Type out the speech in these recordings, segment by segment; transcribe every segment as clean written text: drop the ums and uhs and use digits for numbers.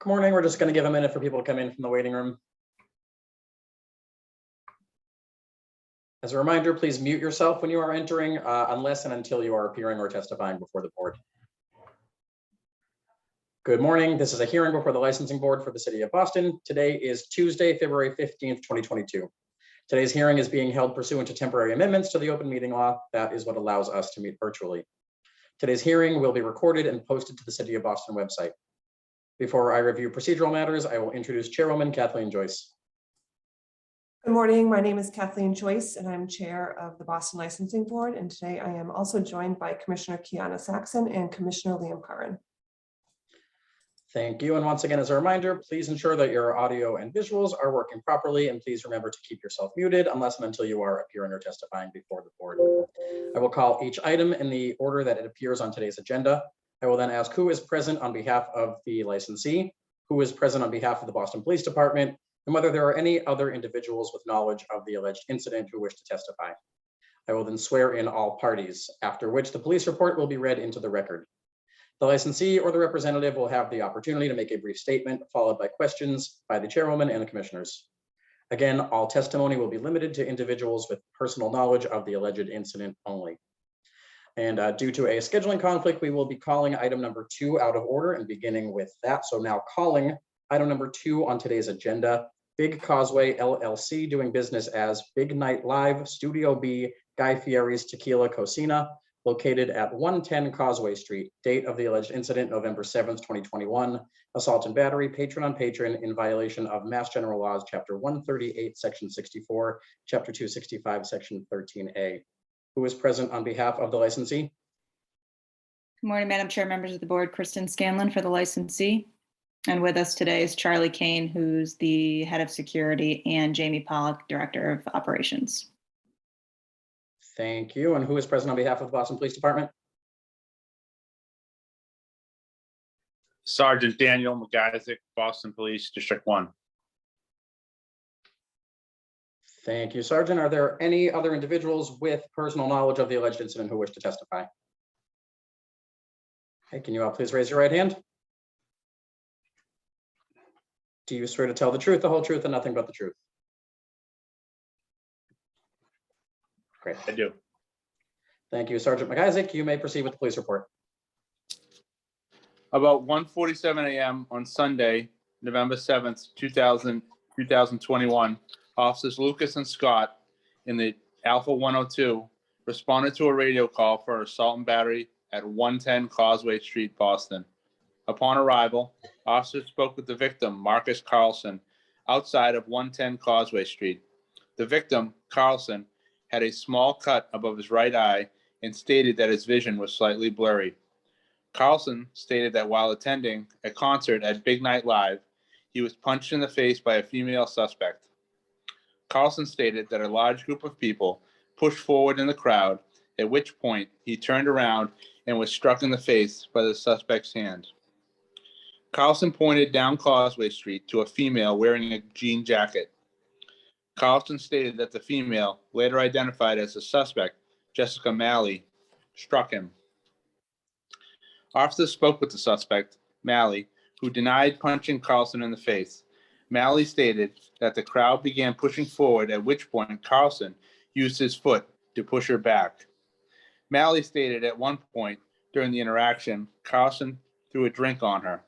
Good morning. We're just going to give a minute for people to come in from the waiting room. As a reminder, please mute yourself when you are entering, unless and until you are appearing or testifying before the board. Good morning. This is a hearing before the licensing board for the city of Boston. Today is Tuesday, February 15th, 2022. Today's hearing is being held pursuant to temporary amendments to the open meeting law. That is what allows us to meet virtually. Today's hearing will be recorded and posted to the City of Boston website. Before I review procedural matters, I will introduce Chairwoman Kathleen Joyce. Good morning. My name is Kathleen Joyce, and I'm chair of the Boston Licensing Board. And today I am also joined by Commissioner Kiana Saxon and Commissioner Liam Curran. Thank you. And once again, as a reminder, please ensure that your audio and visuals are working properly. And please remember to keep yourself muted unless and until you are appearing or testifying before the board. I will call each item in the order that it appears on today's agenda. I will then ask who is present on behalf of the licensee, who is present on behalf of the Boston Police Department, and whether there are any other individuals with knowledge of the alleged incident who wish to testify. I will then swear in all parties, after which the police report will be read into the record. The licensee or the representative will have the opportunity to make a brief statement, followed by questions by the chairwoman and the commissioners. Again, all testimony will be limited to individuals with personal knowledge of the alleged incident only. And due to a scheduling conflict, we will be calling item number 2 out of order and beginning with that. So now calling item number 2 on today's agenda, Big Causeway LLC doing business as Big Night Live Studio B Guy Fieri's Tequila Cocina, located at 110 Causeway Street. Date of the alleged incident, November 7th, 2021. Assault and battery, patron on patron in violation of Mass General Laws, Chapter 138, Section 64, Chapter 265, Section 13A. Who is present on behalf of the licensee? Good morning, Madam Chair, members of the board. Kristen Scanlon for the licensee. And with us today is Charlie Kane, who's the head of security, and Jamie Pollock, director of operations. Thank you. And who is present on behalf of the Boston Police Department? Sergeant Daniel McIsaac, Boston Police, District 1. Thank you, Sergeant. Are there any other individuals with personal knowledge of the alleged incident who wish to testify? Okay, can you all please raise your right hand? Do you swear to tell the truth, the whole truth, and nothing but the truth? Great. I do. Thank you, Sergeant McIsaac. You may proceed with the police report. About 1:47 a.m. on Sunday, November 7th, 2021, officers Lucas and Scott in the Alpha 102 responded to a radio call for assault and battery at 110 Causeway Street, Boston. Upon arrival, officers spoke with the victim, Marcus Carlson, outside of 110 Causeway Street. The victim, Carlson, had a small cut above his right eye and stated that his vision was slightly blurry. Carlson stated that while attending a concert at Big Night Live, he was punched in the face by a female suspect. Carlson stated that a large group of people pushed forward in the crowd, at which point he turned around and was struck in the face by the suspect's hand. Carlson pointed down Causeway Street to a female wearing a jean jacket. Carlson stated that the female, later identified as the suspect, Jessica Malley, struck him. Officers spoke with the suspect, Malley, who denied punching Carlson in the face. Malley stated that the crowd began pushing forward, at which point Carlson used his foot to push her back. Malley stated at one point during the interaction, Carlson threw a drink on her.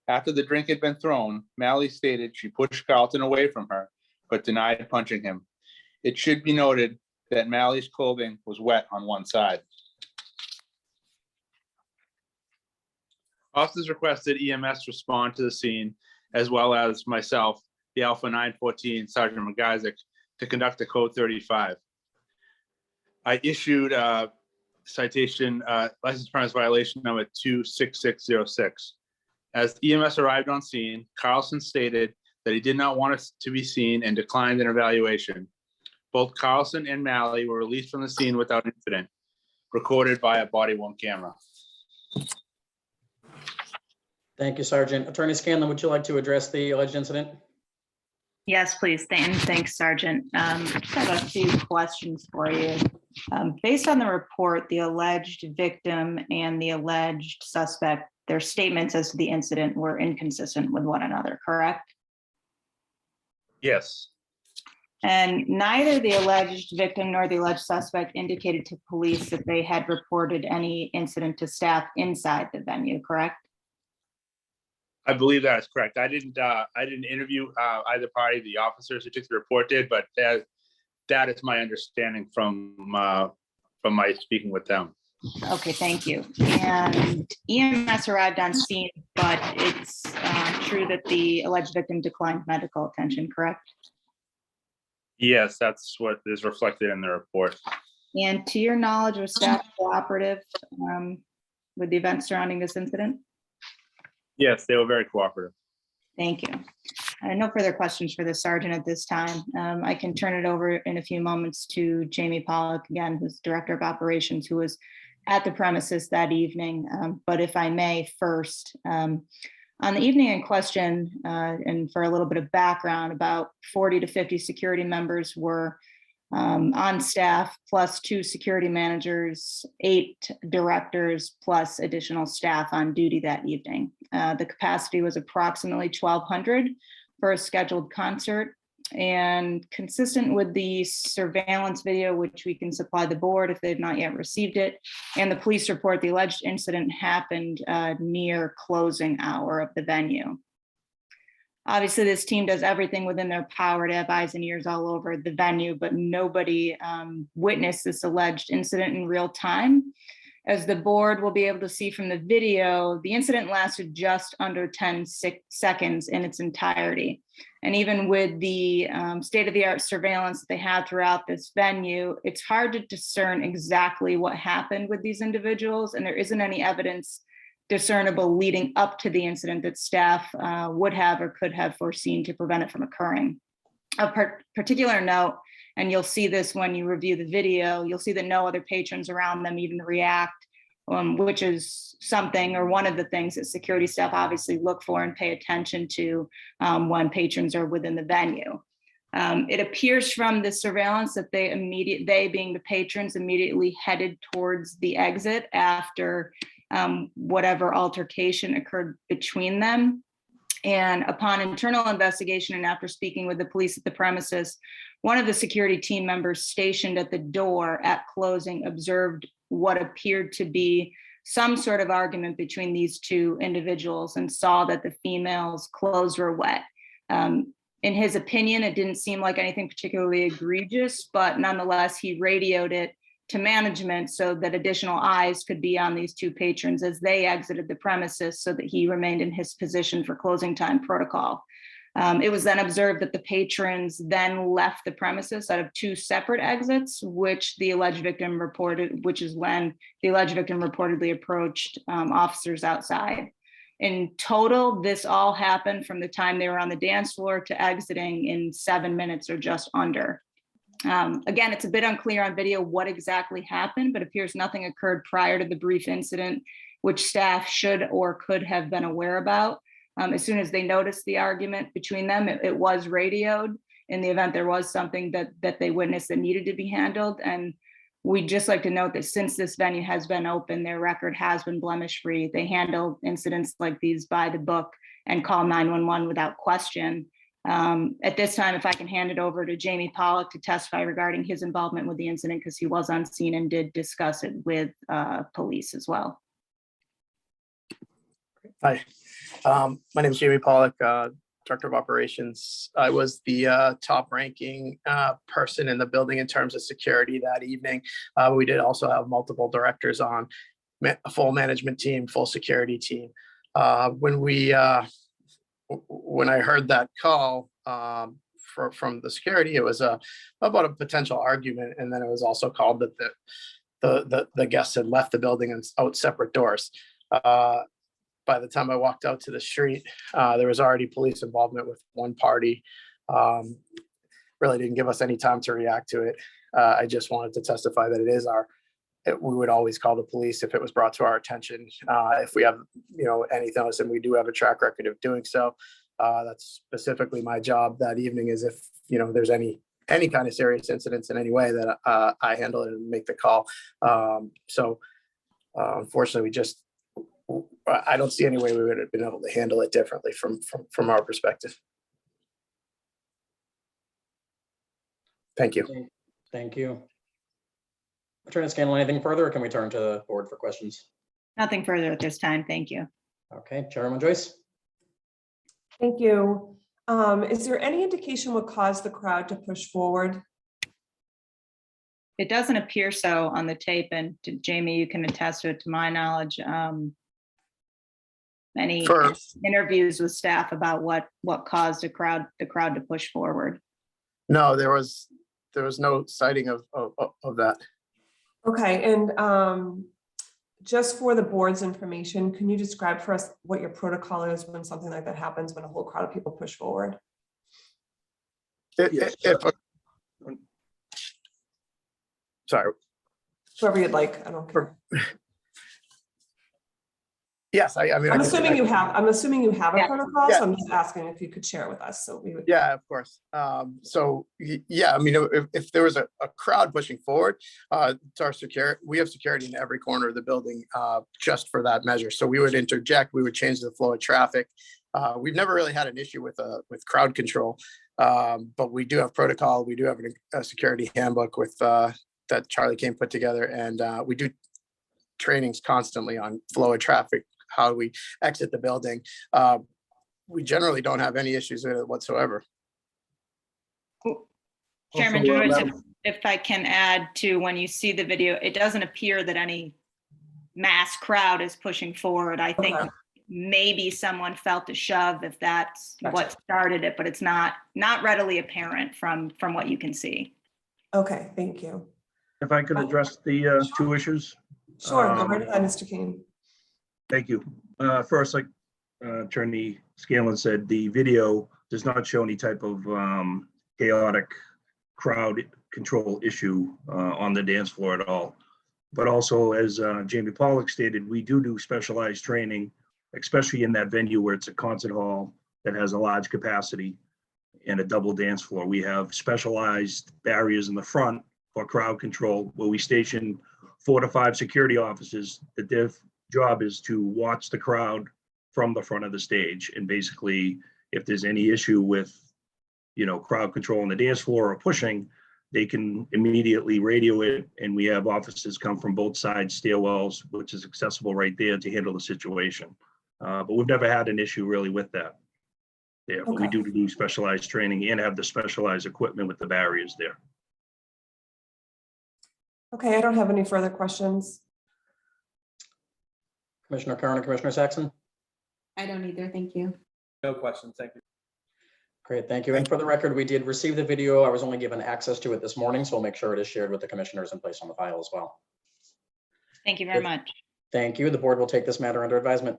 After the drink had been thrown, Malley stated she pushed Carlson away from her, but denied punching him. It should be noted that Malley's clothing was wet on one side. Officers requested EMS respond to the scene, as well as myself, the Alpha 914 Sergeant McIsaac, to conduct a Code 35. I issued a citation, license premise violation number 26606. As EMS arrived on scene, Carlson stated that he did not want us to be seen and declined an evaluation. Both Carlson and Malley were released from the scene without incident, recorded by a body-worn camera. Thank you, Sergeant. Attorney Scanlon, would you like to address the alleged incident? Yes, please. Thanks, Sergeant. I just have a few questions for you. Based on the report, the alleged victim and the alleged suspect their statements as to the incident were inconsistent with one another, correct? Yes. And neither the alleged victim nor the alleged suspect indicated to police that they had reported any incident to staff inside the venue, correct? I believe that is correct. I didn't interview either party. The officers who took the report did, but that is my understanding from my speaking with them. Okay, thank you. And EMS arrived on scene, but it's true that the alleged victim declined medical attention, correct? Yes, that's what is reflected in the report. And to your knowledge, was staff cooperative with the events surrounding this incident? Yes, they were very cooperative. Thank you. No further questions for the sergeant at this time. I can turn it over in a few moments to Jamie Pollock, again, who's Director of Operations, who was at the premises that evening. But if I may first, on the evening in question, and for a little bit of background, about 40 to 50 security members were on staff, plus 2 security managers, 8 directors, plus additional staff on duty that evening. The capacity was approximately 1,200 for a scheduled concert, and consistent with the surveillance video, which we can supply the board if they've not yet received it, and the police report, the alleged incident happened near closing hour of the venue. Obviously, this team does everything within their power to have eyes and ears all over the venue, but nobody witnessed this alleged incident in real time. As the board will be able to see from the video, the incident lasted just under 10 seconds in its entirety. And even with the state-of-the-art surveillance that they had throughout this venue, it's hard to discern exactly what happened with these individuals, and there isn't any evidence discernible leading up to the incident that staff would have or could have foreseen to prevent it from occurring. Of particular note, and you'll see this when you review the video, you'll see that no other patrons around them even react, which is something, or one of the things that security staff obviously look for and pay attention to when patrons are within the venue. It appears from the surveillance that they being the patrons, immediately headed towards the exit after whatever altercation occurred between them. And upon internal investigation and after speaking with the police at the premises, one of the security team members stationed at the door at closing observed what appeared to be some sort of argument between these 2 individuals and saw that the female's clothes were wet. In his opinion, it didn't seem like anything particularly egregious, but nonetheless, he radioed it to management so that additional eyes could be on these 2 patrons as they exited the premises, so that he remained in his position for closing time protocol. It was then observed that the patrons then left the premises out of 2 separate exits, which the alleged victim reported, which is when the alleged victim reportedly approached officers outside. In total, this all happened from the time they were on the dance floor to exiting in 7 minutes or just under. Again, it's a bit unclear on video what exactly happened, but it appears nothing occurred prior to the brief incident, which staff should or could have been aware about. As soon as they noticed the argument between them, it was radioed in the event there was something that they witnessed that needed to be handled. And we'd just like to note that since this venue has been open, their record has been blemish-free. They handle incidents like these by the book and call 911 without question. At this time, if I can hand it over to Jamie Pollock to testify regarding his involvement with the incident, because he was on scene and did discuss it with police as well. Hi, my name is Jamie Pollock, Director of Operations. I was the top ranking person in the building in terms of security that evening. We did also have multiple directors on, a full management team, full security team. When I heard that call from the security, it was about a potential argument, and then it was also called that the guests had left the building and out separate doors. By the time I walked out to the street, there was already police involvement with one party. Really didn't give us any time to react to it. I just wanted to testify that it is we would always call the police if it was brought to our attention. If we have, anything else, and we do have a track record of doing so. That's specifically my job that evening, is if, there's any kind of serious incidents in any way, that I handle it and make the call. Unfortunately, I don't see any way we would have been able to handle it differently from our perspective. Thank you. Thank you. Attorney Scanlon, anything further, or can we turn to the board for questions? Nothing further at this time. Thank you. Okay, Chairwoman Joyce? Thank you. Is there any indication what caused the crowd to push forward? It doesn't appear so on the tape, and Jamie, you can attest to it, to my knowledge. Any For- interviews with staff about what caused the crowd to push forward? No, there was no citing of that. Okay, and just for the board's information, can you describe for us what your protocol is when something like that happens, when a whole crowd of people push forward? If sorry. Whoever you'd like, I don't care. Yes, I mean. I'm assuming you have a Yeah. protocol, Yeah. so I'm just asking if you could share it with us, so we would. Yeah, of course. So yeah, I mean, if there was a crowd pushing forward, to our security, we have security in every corner of the building just for that measure. So we would interject, we would change the flow of traffic. We've never really had an issue with crowd control, but we do have protocol. We do have a security handbook with that Charlie Kane put together, and we do trainings constantly on flow of traffic, how we exit the building. We generally don't have any issues with it whatsoever. Chairman Also, Joyce, Madam- if I can add to, when you see the video, it doesn't appear that any mass crowd is pushing forward. I think Okay. maybe someone felt a shove, if that's Gotcha. what started it, but it's not readily apparent from what you can see. Okay, thank you. If I could address the two issues. Sure, go right ahead, Mr. Kane. Thank you. First, like Attorney Scanlon said, the video does not show any type of chaotic crowd control issue on the dance floor at all. But also, as Jamie Pollock stated, we do specialized training, especially in that venue where it's a concert hall that has a large capacity and a double dance floor. We have specialized barriers in the front for crowd control, where we station 4 to 5 security officers that their job is to watch the crowd from the front of the stage. And basically, if there's any issue with, crowd control on the dance floor or pushing, they can immediately radio it. And we have officers come from both sides stairwells, which is accessible right there to handle the situation. But we've never had an issue really with that there. But we Okay. do specialized training and have the specialized equipment with the barriers there. Okay, I don't have any further questions. Commissioner Curran and Commissioner Saxon? I don't either, thank you. No questions, thank you. Great, thank you. And for the record, we did receive the video. I was only given access to it this morning, so we'll make sure it is shared with the commissioners and placed on the file as well. Thank you very Good. much. Thank you. The board will take this matter under advisement.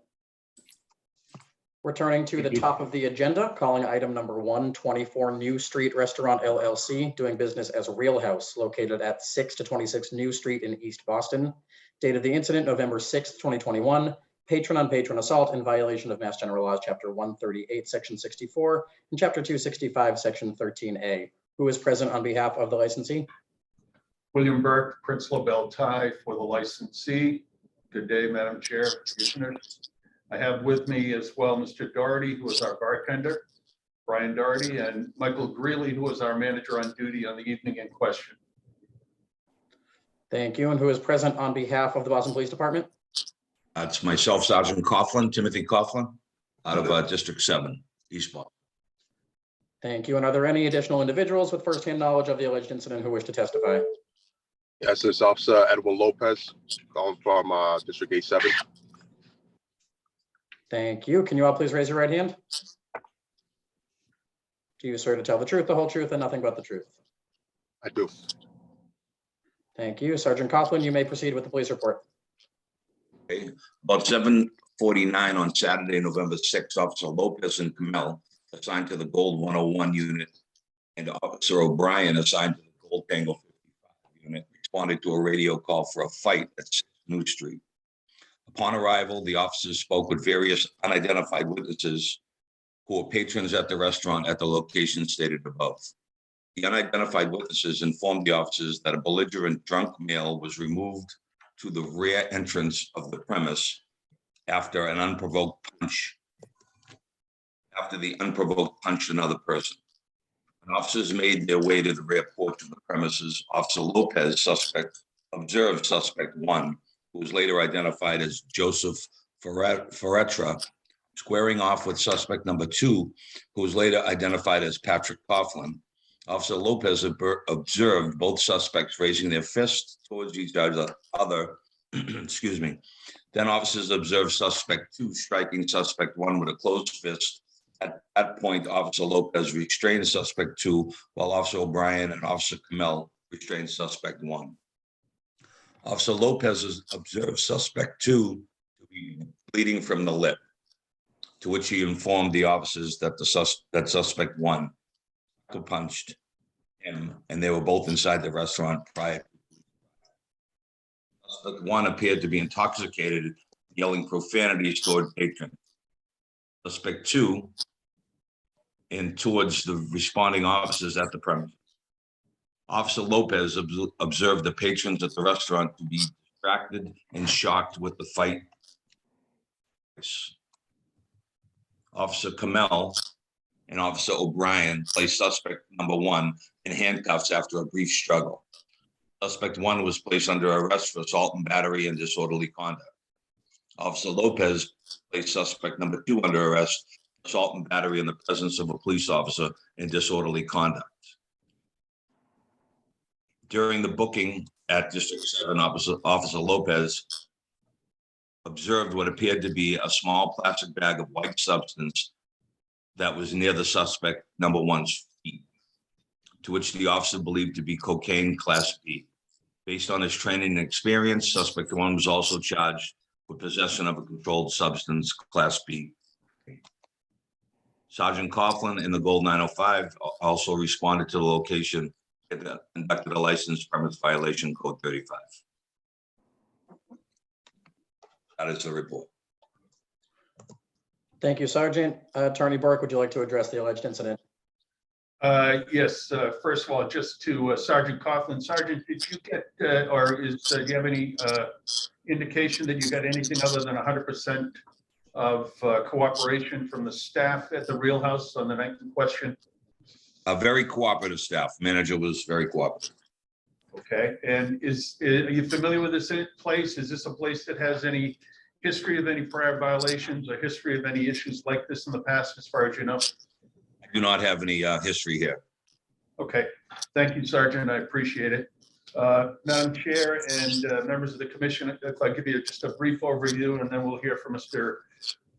Returning to the Thank you. top of the agenda, calling item number 124 New Street Restaurant LLC, doing business as Real House, located at 6 to 26 New Street in East Boston. Date of the incident, November 6th, 2021. Patron on patron assault in violation of Mass General Laws, Chapter 138, Section 64, and Chapter 265, Section 13A. Who is present on behalf of the licensee? William Burke, Prince LaBelle Tie for the licensee. Good day, Madam Chair, Commissioners. I have with me as well Mr. Doherty, who is our bartender, Brian Doherty, and Michael Greeley, who is our manager on duty on the evening in question. Thank you. And who is present on behalf of the Boston Police Department? It's myself, Sergeant Coughlin, Timothy Coughlin, out of District 7, East Boston. Thank you. And are there any additional individuals with firsthand knowledge of the alleged incident who wish to testify? Yes, it's Officer Edwin Lopez, calling from District 87. Thank you. Can you all please raise your right hand? Do you swear to tell the truth, the whole truth, and nothing but the truth? I do. Thank you. Sergeant Coughlin, you may proceed with the police report. Okay. About 7:49 on Saturday, November 6th, Officer Lopez and Camille, assigned to the Gold 101 unit, and Officer O'Brien, assigned to the Gold Tango 55 unit, responded to a radio call for a fight at 6 New Street. Upon arrival, the officers spoke with various unidentified witnesses who were patrons at the restaurant at the location stated above. The unidentified witnesses informed the officers that a belligerent drunk male was removed to the rear entrance of the premise after the unprovoked punched another person. When officers made their way to the rear porch of the premises, Officer Lopez observed suspect 1, who was later identified as Joseph Ferretra, squaring off with suspect number 2, who was later identified as Patrick Coughlin. Officer Lopez observed both suspects raising their fists towards each other. Excuse me. Then officers observed suspect 2 striking suspect 1 with a closed fist. At that point, Officer Lopez restrained suspect 2, while Officer O'Brien and Officer Kamel restrained suspect 1. Officer Lopez observed suspect 2 to be bleeding from the lip, to which he informed the officers that suspect 1 punched him, and they were both inside the restaurant prior. Suspect 1 appeared to be intoxicated, yelling profanities toward Patron. Suspect 2 and towards the responding officers at the premises. Officer Lopez observed the patrons at the restaurant to be distracted and shocked with the fight. Officer Kamel and Officer O'Brien placed suspect number 1 in handcuffs after a brief struggle. Suspect 1 was placed under arrest for assault and battery and disorderly conduct. Officer Lopez placed suspect number 2 under arrest, assault and battery in the presence of a police officer and disorderly conduct. During the booking at District 7, Officer Lopez observed what appeared to be a small plastic bag of white substance that was near the suspect number 1's feet, to which the officer believed to be cocaine class B. Based on his training and experience, suspect 1 was also charged with possession of a controlled substance class B. Sergeant Coughlin in the Gold 905 also responded to the location and conducted a license premise violation code 35. That is the report. Thank you, Sergeant. Attorney Burke, would you like to address the alleged incident? Yes, first of all, just to Sergeant Coughlin. Sergeant, did you get, do you have any indication that you got anything other than 100% of cooperation from the staff at the Real House on the night in question? A very cooperative staff. Manager was very cooperative. Okay, and are you familiar with this place? Is this a place that has any history of any prior violations or history of any issues like this in the past, as far as you know? I do not have any history here. Okay, thank you, Sergeant. I appreciate it. Madam Chair and members of the commission, if I give you just a brief overview, and then we'll hear from Mr.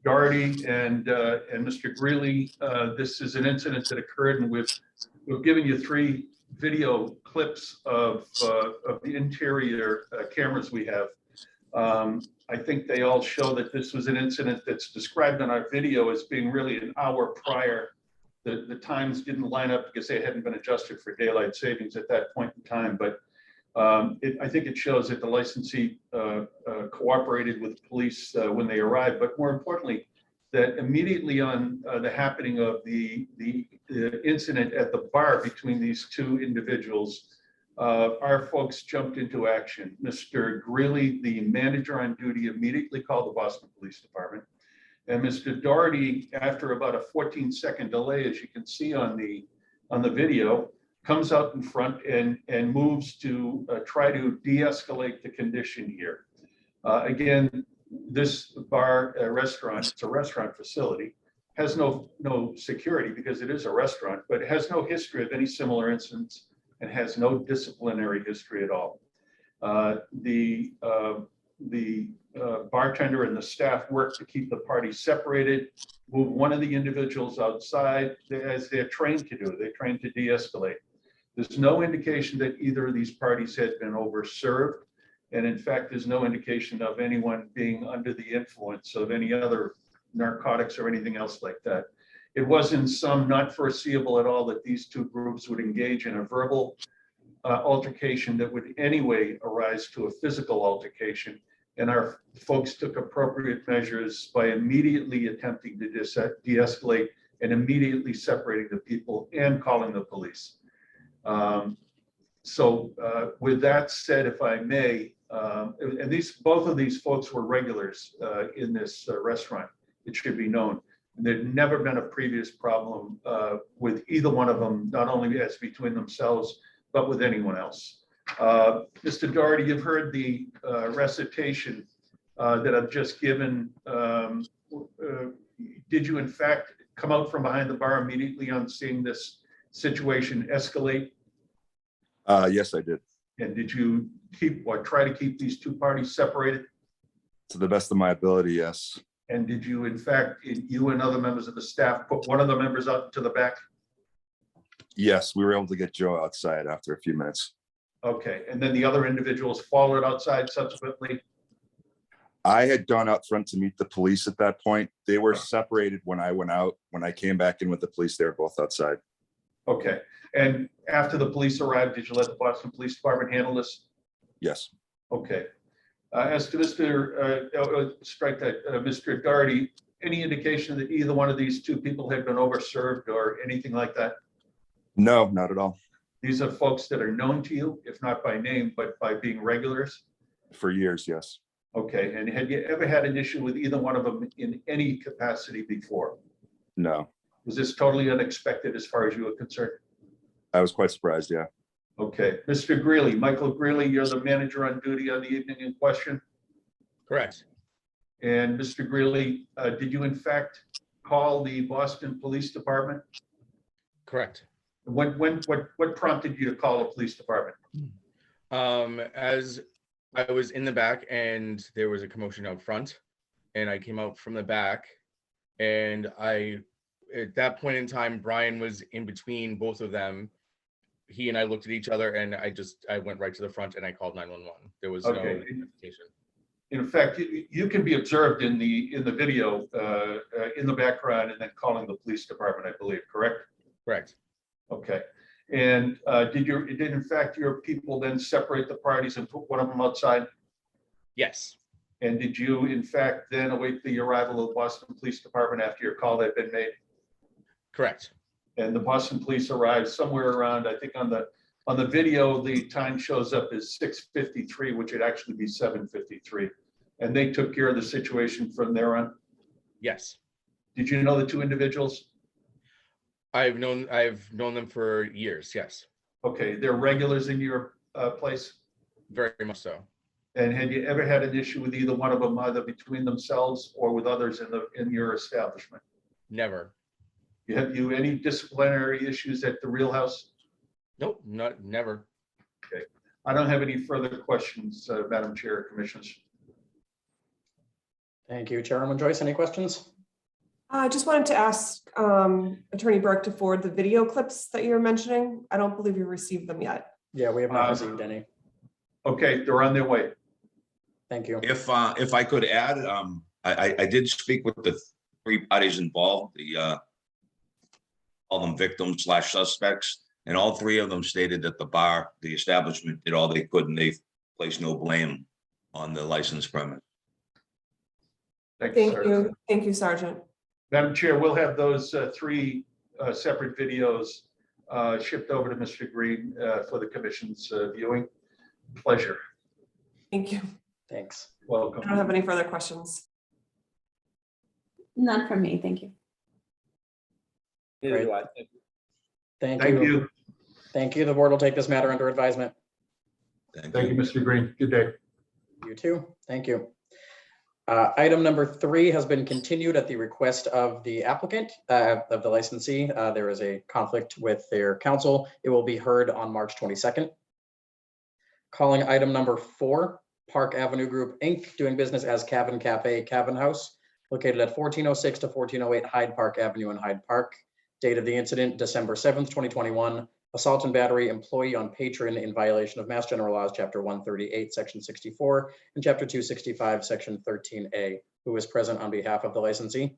Doherty and Mr. Greeley. This is an incident that occurred, and we've given you 3 video clips of the interior cameras we have. I think they all show that this was an incident that's described on our video as being really an hour prior. The times didn't line up because they hadn't been adjusted for daylight savings at that point in time, but I think it shows that the licensee cooperated with police when they arrived, but more importantly, that immediately on the happening of the incident at the bar between these 2 individuals, our folks jumped into action. Mr. Greeley, the manager on duty, immediately called the Boston Police Department. And Mr. Doherty, after about a 14-second delay, as you can see on the video, comes out in front and moves to try to de-escalate the condition here. Again, this bar restaurant, it's a restaurant facility, has no security because it is a restaurant, but it has no history of any similar incidents and has no disciplinary history at all. The bartender and the staff worked to keep the party separated, move one of the individuals outside as they're trained to do. They're trained to de-escalate. There's no indication that either of these parties had been overserved. And in fact, there's no indication of anyone being under the influence of any other narcotics or anything else like that. It was in some not foreseeable at all that these 2 groups would engage in a verbal altercation that would anyway arise to a physical altercation. And our folks took appropriate measures by immediately attempting to de-escalate and immediately separating the people and calling the police. So with that said, if I may, And both of these folks were regulars in this restaurant, it should be known. And there'd never been a previous problem with either one of them, not only as between themselves, but with anyone else. Mr. Doherty, you've heard the recitation that I've just given. Did you in fact come out from behind the bar immediately on seeing this situation escalate? Yes, I did. And did you try to keep these two parties separated? To the best of my ability, yes. And did you in fact, you and other members of the staff, put one of the members out to the back? Yes, we were able to get Joe outside after a few minutes. Okay, and then the other individuals followed outside subsequently? I had gone out front to meet the police at that point. They were separated when I went out. When I came back in with the police, they were both outside. Okay, and after the police arrived, did you let the Boston Police Department handle this? Yes. Okay. As to Mr. Doherty, any indication that either one of these two people had been overserved or anything like that? No, not at all. These are folks that are known to you, if not by name, but by being regulars? For years, yes. Okay, and had you ever had an issue with either one of them in any capacity before? No. Was this totally unexpected as far as you were concerned? I was quite surprised, yeah. Okay, Mr. Greeley, Michael Greeley, you're the manager on duty on the evening in question? Correct. And Mr. Greeley, did you in fact call the Boston Police Department? Correct. What prompted you to call the police department? As I was in the back and there was a commotion out front, and I came out from the back, and at that point in time, Brian was in between both of them. He and I looked at each other, and I went right to the front and I called 911. There was no hesitation. In fact, you can be observed in the video in the background and then calling the police department, I believe, correct? Correct. Okay. And did in fact your people then separate the parties and put one of them outside? Yes. And did you in fact then await the arrival of the Boston Police Department after your call had been made? Correct. And the Boston Police arrived somewhere around, I think on the video, the time shows up as 6:53, which would actually be 7:53. And they took care of the situation from there on? Yes. Did you know the two individuals? I've known them for years. Yes. Okay, they're regulars in your place? Very much so. And had you ever had an issue with either one of them, either between themselves or with others in your establishment? Never. Have you any disciplinary issues at the Real House? Nope, never. Okay, I don't have any further questions, Madam Chair, Commissioners. Thank you. Chairwoman Joyce, any questions? I just wanted to ask Attorney Burke to forward the video clips that you were mentioning. I don't believe you received them yet. Yeah, we have not received any. Okay, they're on their way. Thank you. If I could add, I did speak with the three parties involved, all them victims / suspects, and all three of them stated that the establishment did all they could, and they placed no blame on the licensed premise. Thank you. Thank you, Sergeant. Madam Chair, we'll have those three separate videos shipped over to Mr. Green for the Commission's viewing. Pleasure. Thank you. Thanks. Welcome. I don't have any further questions. None from me, thank you. Great. Thank Thank you. you. Thank you. The board will take this matter under advisement. Thank you, Mr. Green. Good day. You too. Thank you. Item number 3 has been continued at the request of the applicant, of the licensee. There is a conflict with their counsel. It will be heard on March 22nd. Calling item number 4, Park Avenue Group, Inc., doing business as Cabin Cafe Cabin House, located at 1406 to 1408 Hyde Park Avenue in Hyde Park. Date of the incident, December 7th, 2021. Assault and battery, employee on patron in violation of Mass General Laws, Chapter 138, Section 64, and Chapter 265, Section 13A. Who is present on behalf of the licensee?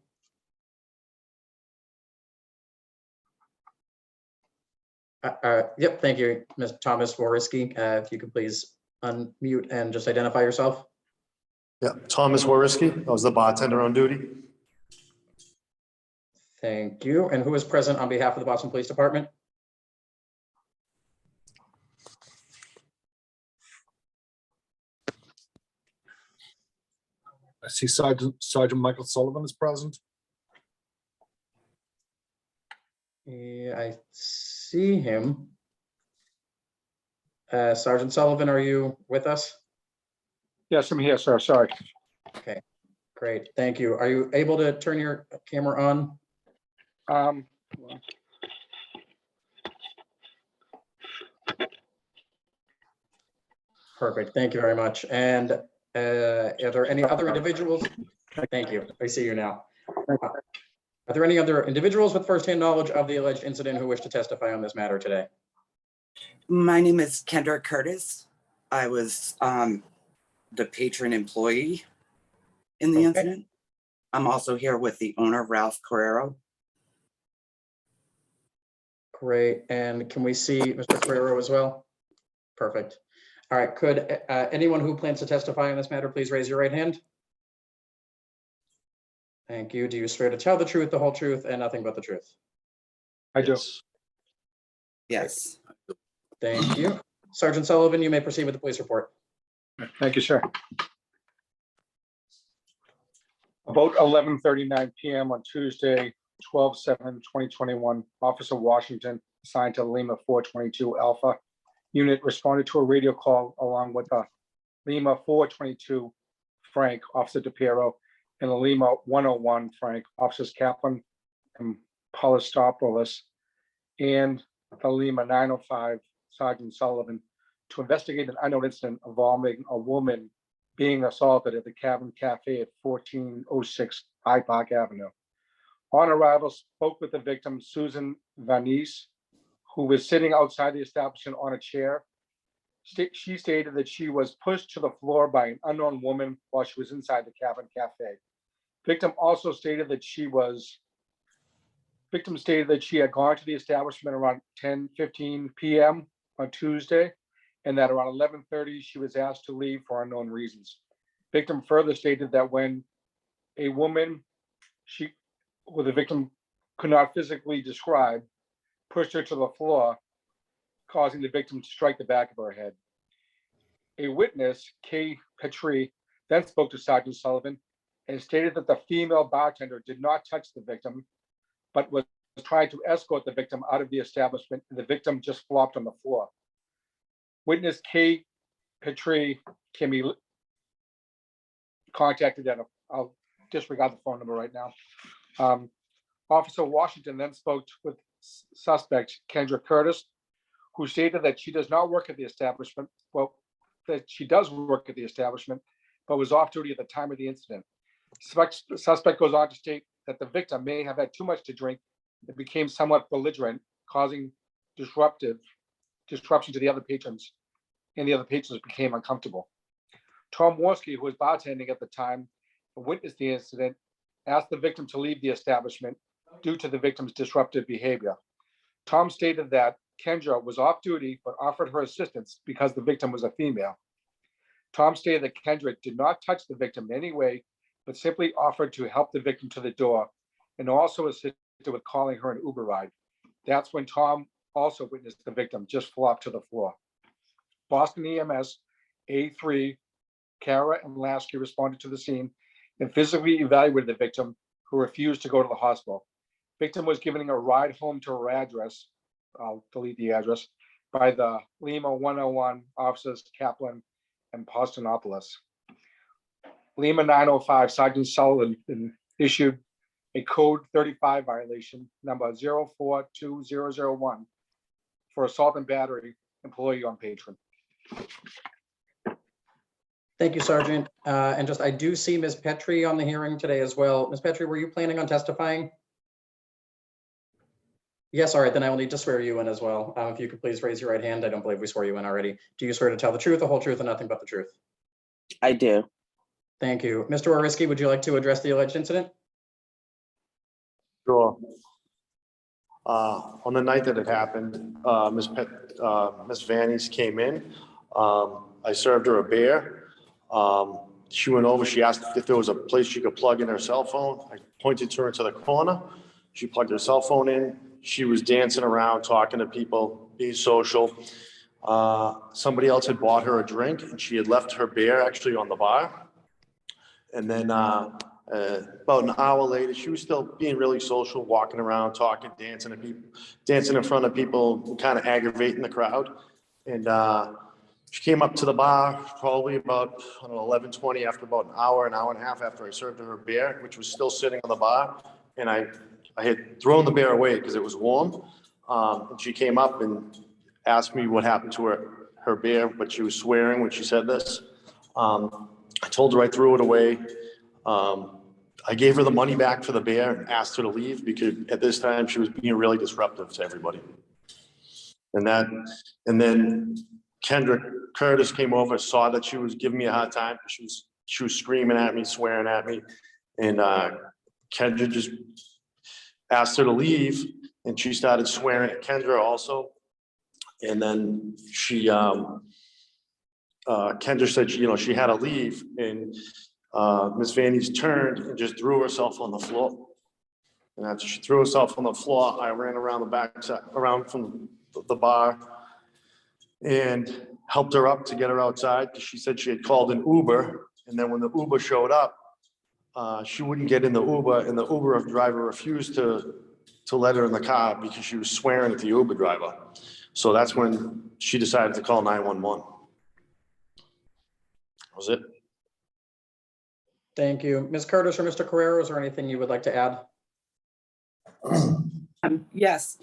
Yep, thank you, Ms. Thomas Wariski. If you could please unmute and just identify yourself. Yeah, Thomas Wariski. I was the bartender on duty. Thank you. And who is present on behalf of the Boston Police Department? I see Sergeant Michael Sullivan is present. Yeah, I see him. Sergeant Sullivan, are you with us? Yes, I'm here, sir. Sorry. Okay, great. Thank you. Are you able to turn your camera on? Perfect. Thank you very much. And are there any other individuals? Thank you. I see you now. Are there any other individuals with firsthand knowledge of the alleged incident who wish to testify on this matter today? My name is Kendra Curtis. I was the patron employee in the incident. I'm also here with the owner, Ralph Carrero. Great. And can we see Mr. Carrero as well? Perfect. All right. Could anyone who plans to testify on this matter please raise your right hand? Thank you. Do you swear to tell the truth, the whole truth, and nothing but the truth? I do. Yes. Thank you. Sergeant Sullivan, you may proceed with the police report. Thank you, sir. About 11:39 p.m. on Tuesday, 12/7/2021, Officer Washington, assigned to Lima 422 Alpha unit, responded to a radio call along with a Lima 422 Frank, Officer DePiero, and the Lima 101 Frank, Officers Kaplan and Polistopoulos, and the Lima 905 Sergeant Sullivan, to investigate an unknown incident involving a woman being assaulted at the Cabin Cafe at 1406 Hyde Park Avenue. On arrival, spoke with the victim, Susan Vanese, who was sitting outside the establishment on a chair. She stated that she was pushed to the floor by an unknown woman while she was inside the Cabin Cafe. Victim stated that she had gone to the establishment around 10:15 p.m. on Tuesday, and that around 11:30 she was asked to leave for unknown reasons. Victim further stated that when a woman who the victim could not physically describe pushed her to the floor, causing the victim to strike the back of her head. A witness, Kay Petrie, then spoke to Sergeant Sullivan and stated that the female bartender did not touch the victim, but was trying to escort the victim out of the establishment, and the victim just flopped on the floor. Witness Kay Petrie can be contacted at I'll disregard the phone number right now. Officer Washington then spoke with suspect Kendra Curtis, who stated that she does not work at the establishment. Well, that she does work at the establishment, but was off duty at the time of the incident. Suspect goes on to state that the victim may have had too much to drink and became somewhat belligerent, causing disruption to the other patrons, and the other patrons became uncomfortable. Tom Worski, who was bartending at the time and witnessed the incident, asked the victim to leave the establishment due to the victim's disruptive behavior. Tom stated that Kendra was off duty but offered her assistance because the victim was a female. Tom stated that Kendra did not touch the victim in any way, but simply offered to help the victim to the door and also assisted with calling her an Uber ride. That's when Tom also witnessed the victim just flop to the floor. Boston EMS A3, Kara and Lasky responded to the scene and physically evaluated the victim, who refused to go to the hospital. Victim was given a ride home to her address, I'll delete the address, by the Lima 101 officers Kaplan and Postonopoulos. Lima 905 Sergeant Sullivan issued a code 35 violation number 042001 for assault and battery employee on patron. Thank you, Sergeant. And I do see Ms. Petrie on the hearing today as well. Ms. Petrie, were you planning on testifying? Yes, all right, then I will need to swear you in as well. If you could please raise your right hand. I don't believe we swore you in already. Do you swear to tell the truth, the whole truth, and nothing but the truth? I do. Thank you. Mr. Oriski, would you like to address the alleged incident? Sure. On the night that it happened, Ms. Vannies came in. I served her a beer. She went over, she asked if there was a place she could plug in her cell phone. I pointed her into the corner. She plugged her cell phone in. She was dancing around, talking to people, being social. Somebody else had bought her a drink and she had left her beer actually on the bar. And then about an hour later, she was still being really social, walking around, talking, dancing at people, dancing in front of people, kind of aggravating the crowd. And she came up to the bar probably about 11:20, after about an hour and a half after I served her beer, which was still sitting on the bar. And I had thrown the beer away because it was warm. And she came up and asked me what happened to her beer, but she was swearing when she said this. I told her I threw it away. I gave her the money back for the beer and asked her to leave because at this time she was being really disruptive to everybody. And then Kendra Curtis came over, saw that she was giving me a hard time. She was screaming at me, swearing at me. And Kendra just asked her to leave, and she started swearing at Kendra also. And then Kendra said, she had to leave, and Ms. Vanny's turned and just threw herself on the floor. And after she threw herself on the floor, I ran around the back, around from the bar, and helped her up to get her outside, because she said she had called an Uber. And then when the Uber showed up, she wouldn't get in the Uber, and the Uber driver refused to let her in the car because she was swearing at the Uber driver. So that's when she decided to call 911. That was it. Thank you. Ms. Curtis or Mr. Carrero, is there anything you would like to add? Yes,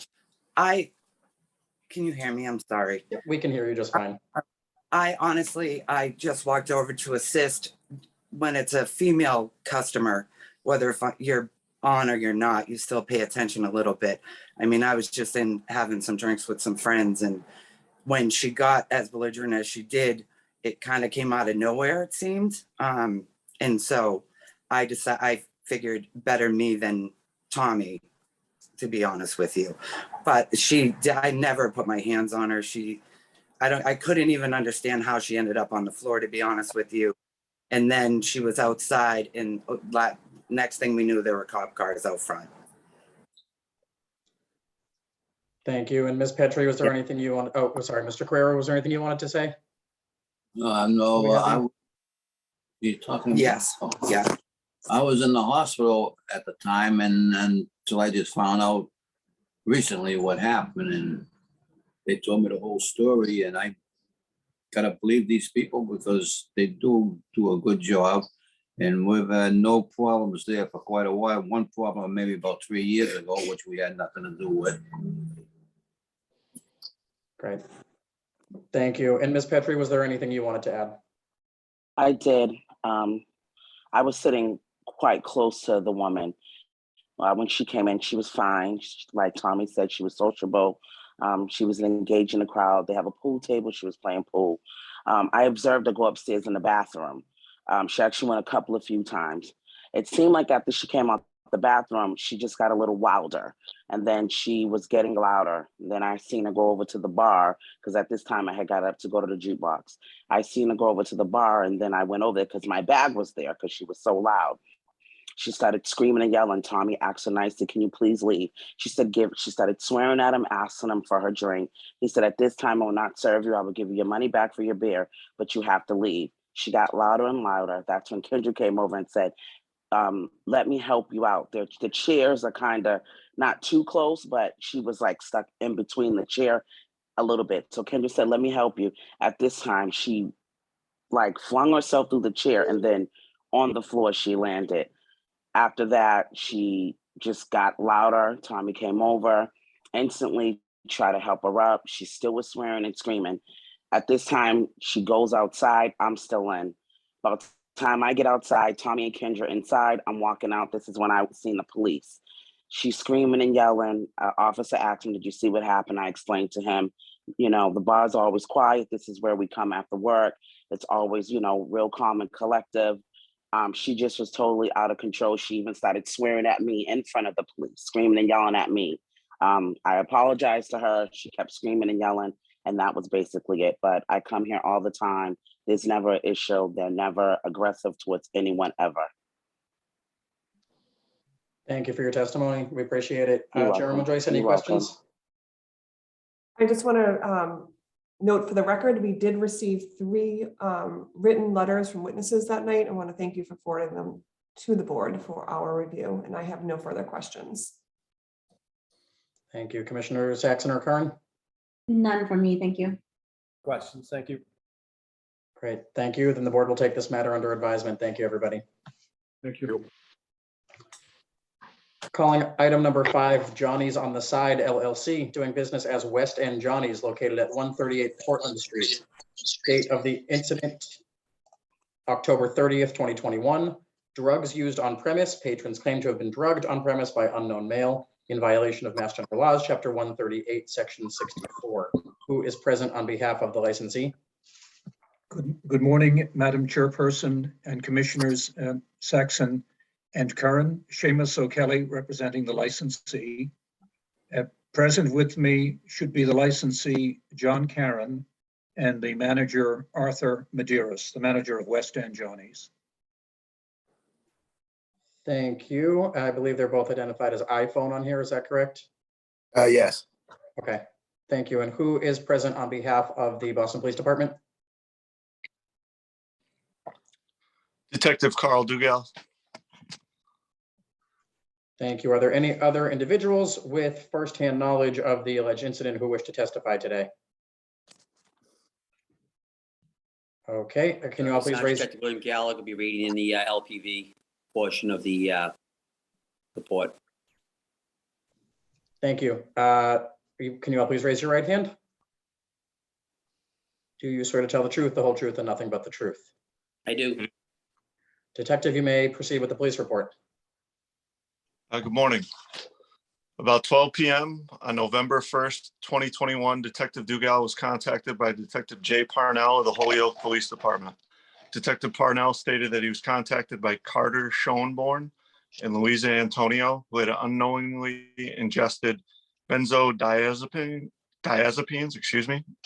can you hear me? I'm sorry. Yep, we can hear you just fine. I just walked over to assist when it's a female customer, whether if you're on or you're not, you still pay attention a little bit. I mean, I was just having some drinks with some friends, and when she got as belligerent as she did, it kind of came out of nowhere, it seemed. And so I figured better me than Tommy, to be honest with you. But I never put my hands on her. I couldn't even understand how she ended up on the floor, to be honest with you. And then she was outside, and next thing we knew, there were cop cars out front. Thank you. And Ms. Petrie, was there anything you want? Oh, sorry, Mr. Carrero, was there anything you wanted to say? No, you're talking. Yes. Yeah. I was in the hospital at the time, and until I just found out recently what happened, and they told me the whole story, and I gotta believe these people because they do a good job, and we've had no problems there for quite a while. One problem maybe about 3 years ago, which we had nothing to do with. Great. Thank you. And Ms. Petrie, was there anything you wanted to add? I did. I was sitting quite close to the woman. When she came in, she was fine. Like Tommy said, she was sociable. She was engaged in the crowd. They have a pool table. She was playing pool. I observed her go upstairs in the bathroom. She actually went a few times. It seemed like after she came out the bathroom, she just got a little wilder, and then she was getting louder. Then I seen her go over to the bar, because at this time I had got up to go to the jukebox. I seen her go over to the bar, and then I went over there because my bag was there, because she was so loud. She started screaming and yelling. Tommy asked her nicely, "Can you please leave?" She started swearing at him, asking him for her drink. He said, "At this time, I will not serve you. I will give you your money back for your beer, but you have to leave." She got louder and louder. That's when Kendra came over and said, "Let me help you out. The chairs are kind of not too close," but she was like stuck in between the chair a little bit. So Kendra said, "Let me help you." At this time, she like flung herself through the chair, and then on the floor she landed. After that, she just got louder. Tommy came over, instantly tried to help her up. She still was swearing and screaming. At this time, she goes outside. I'm still in. By the time I get outside, Tommy and Kendra inside, I'm walking out. This is when I seen the police. She's screaming and yelling. Officer asked him, "Did you see what happened?" I explained to him, the bar's always quiet. This is where we come after work. It's always, real calm and collective. She just was totally out of control. She even started swearing at me in front of the police, screaming and yelling at me. I apologized to her. She kept screaming and yelling, and that was basically it. But I come here all the time. There's never an issue. They're never aggressive towards anyone ever. Thank you for your testimony. We appreciate it. You're Chairwoman welcome. Joyce, any You're welcome. questions? I just want to note for the record, we did receive 3 written letters from witnesses that night. I want to thank you for forwarding them to the board for our review, and I have no further questions. Thank you. Commissioner Saxon or Kern? None from me, thank you. Questions, thank you. Great, thank you. Then the board will take this matter under advisement. Thank you, everybody. Thank you. Calling item number 5, Johnny's on the Side LLC, doing business as West End Johnny's located at 138 Portland Street. Date of the incident, October 30th, 2021. Drugs used on premise. Patrons claim to have been drugged on premise by unknown male in violation of Mass General Laws, Chapter 138, Section 64. Who is present on behalf of the licensee? Good morning, Madam Chairperson and Commissioners Saxon and Curran. Seamus O'Kelly representing the licensee. Present with me should be the licensee, John Caron, and the manager, Arthur Medeiros, the manager of West End Johnny's. Thank you. I believe they're both identified as iPhone on here. Is that correct? Yes. Okay, thank you. And who is present on behalf of the Boston Police Department? Detective Carl Dugal. Thank you. Are there any other individuals with firsthand knowledge of the alleged incident who wish to testify today? Okay, can you all please raise? Detective William Gallagher will be reading in the LPV portion of the report. Thank you. Can you all please raise your right hand? Do you swear to tell the truth, the whole truth, and nothing but the truth? I do. Detective, you may proceed with the police report. Good morning. About 12 p.m. on November 1st, 2021, Detective Dugal was contacted by Detective Jay Parnell of the Holyoke Police Department. Detective Parnell stated that he was contacted by Carter Schoenborn and Louisa Antonio, who had unknowingly ingested benzodiazepines,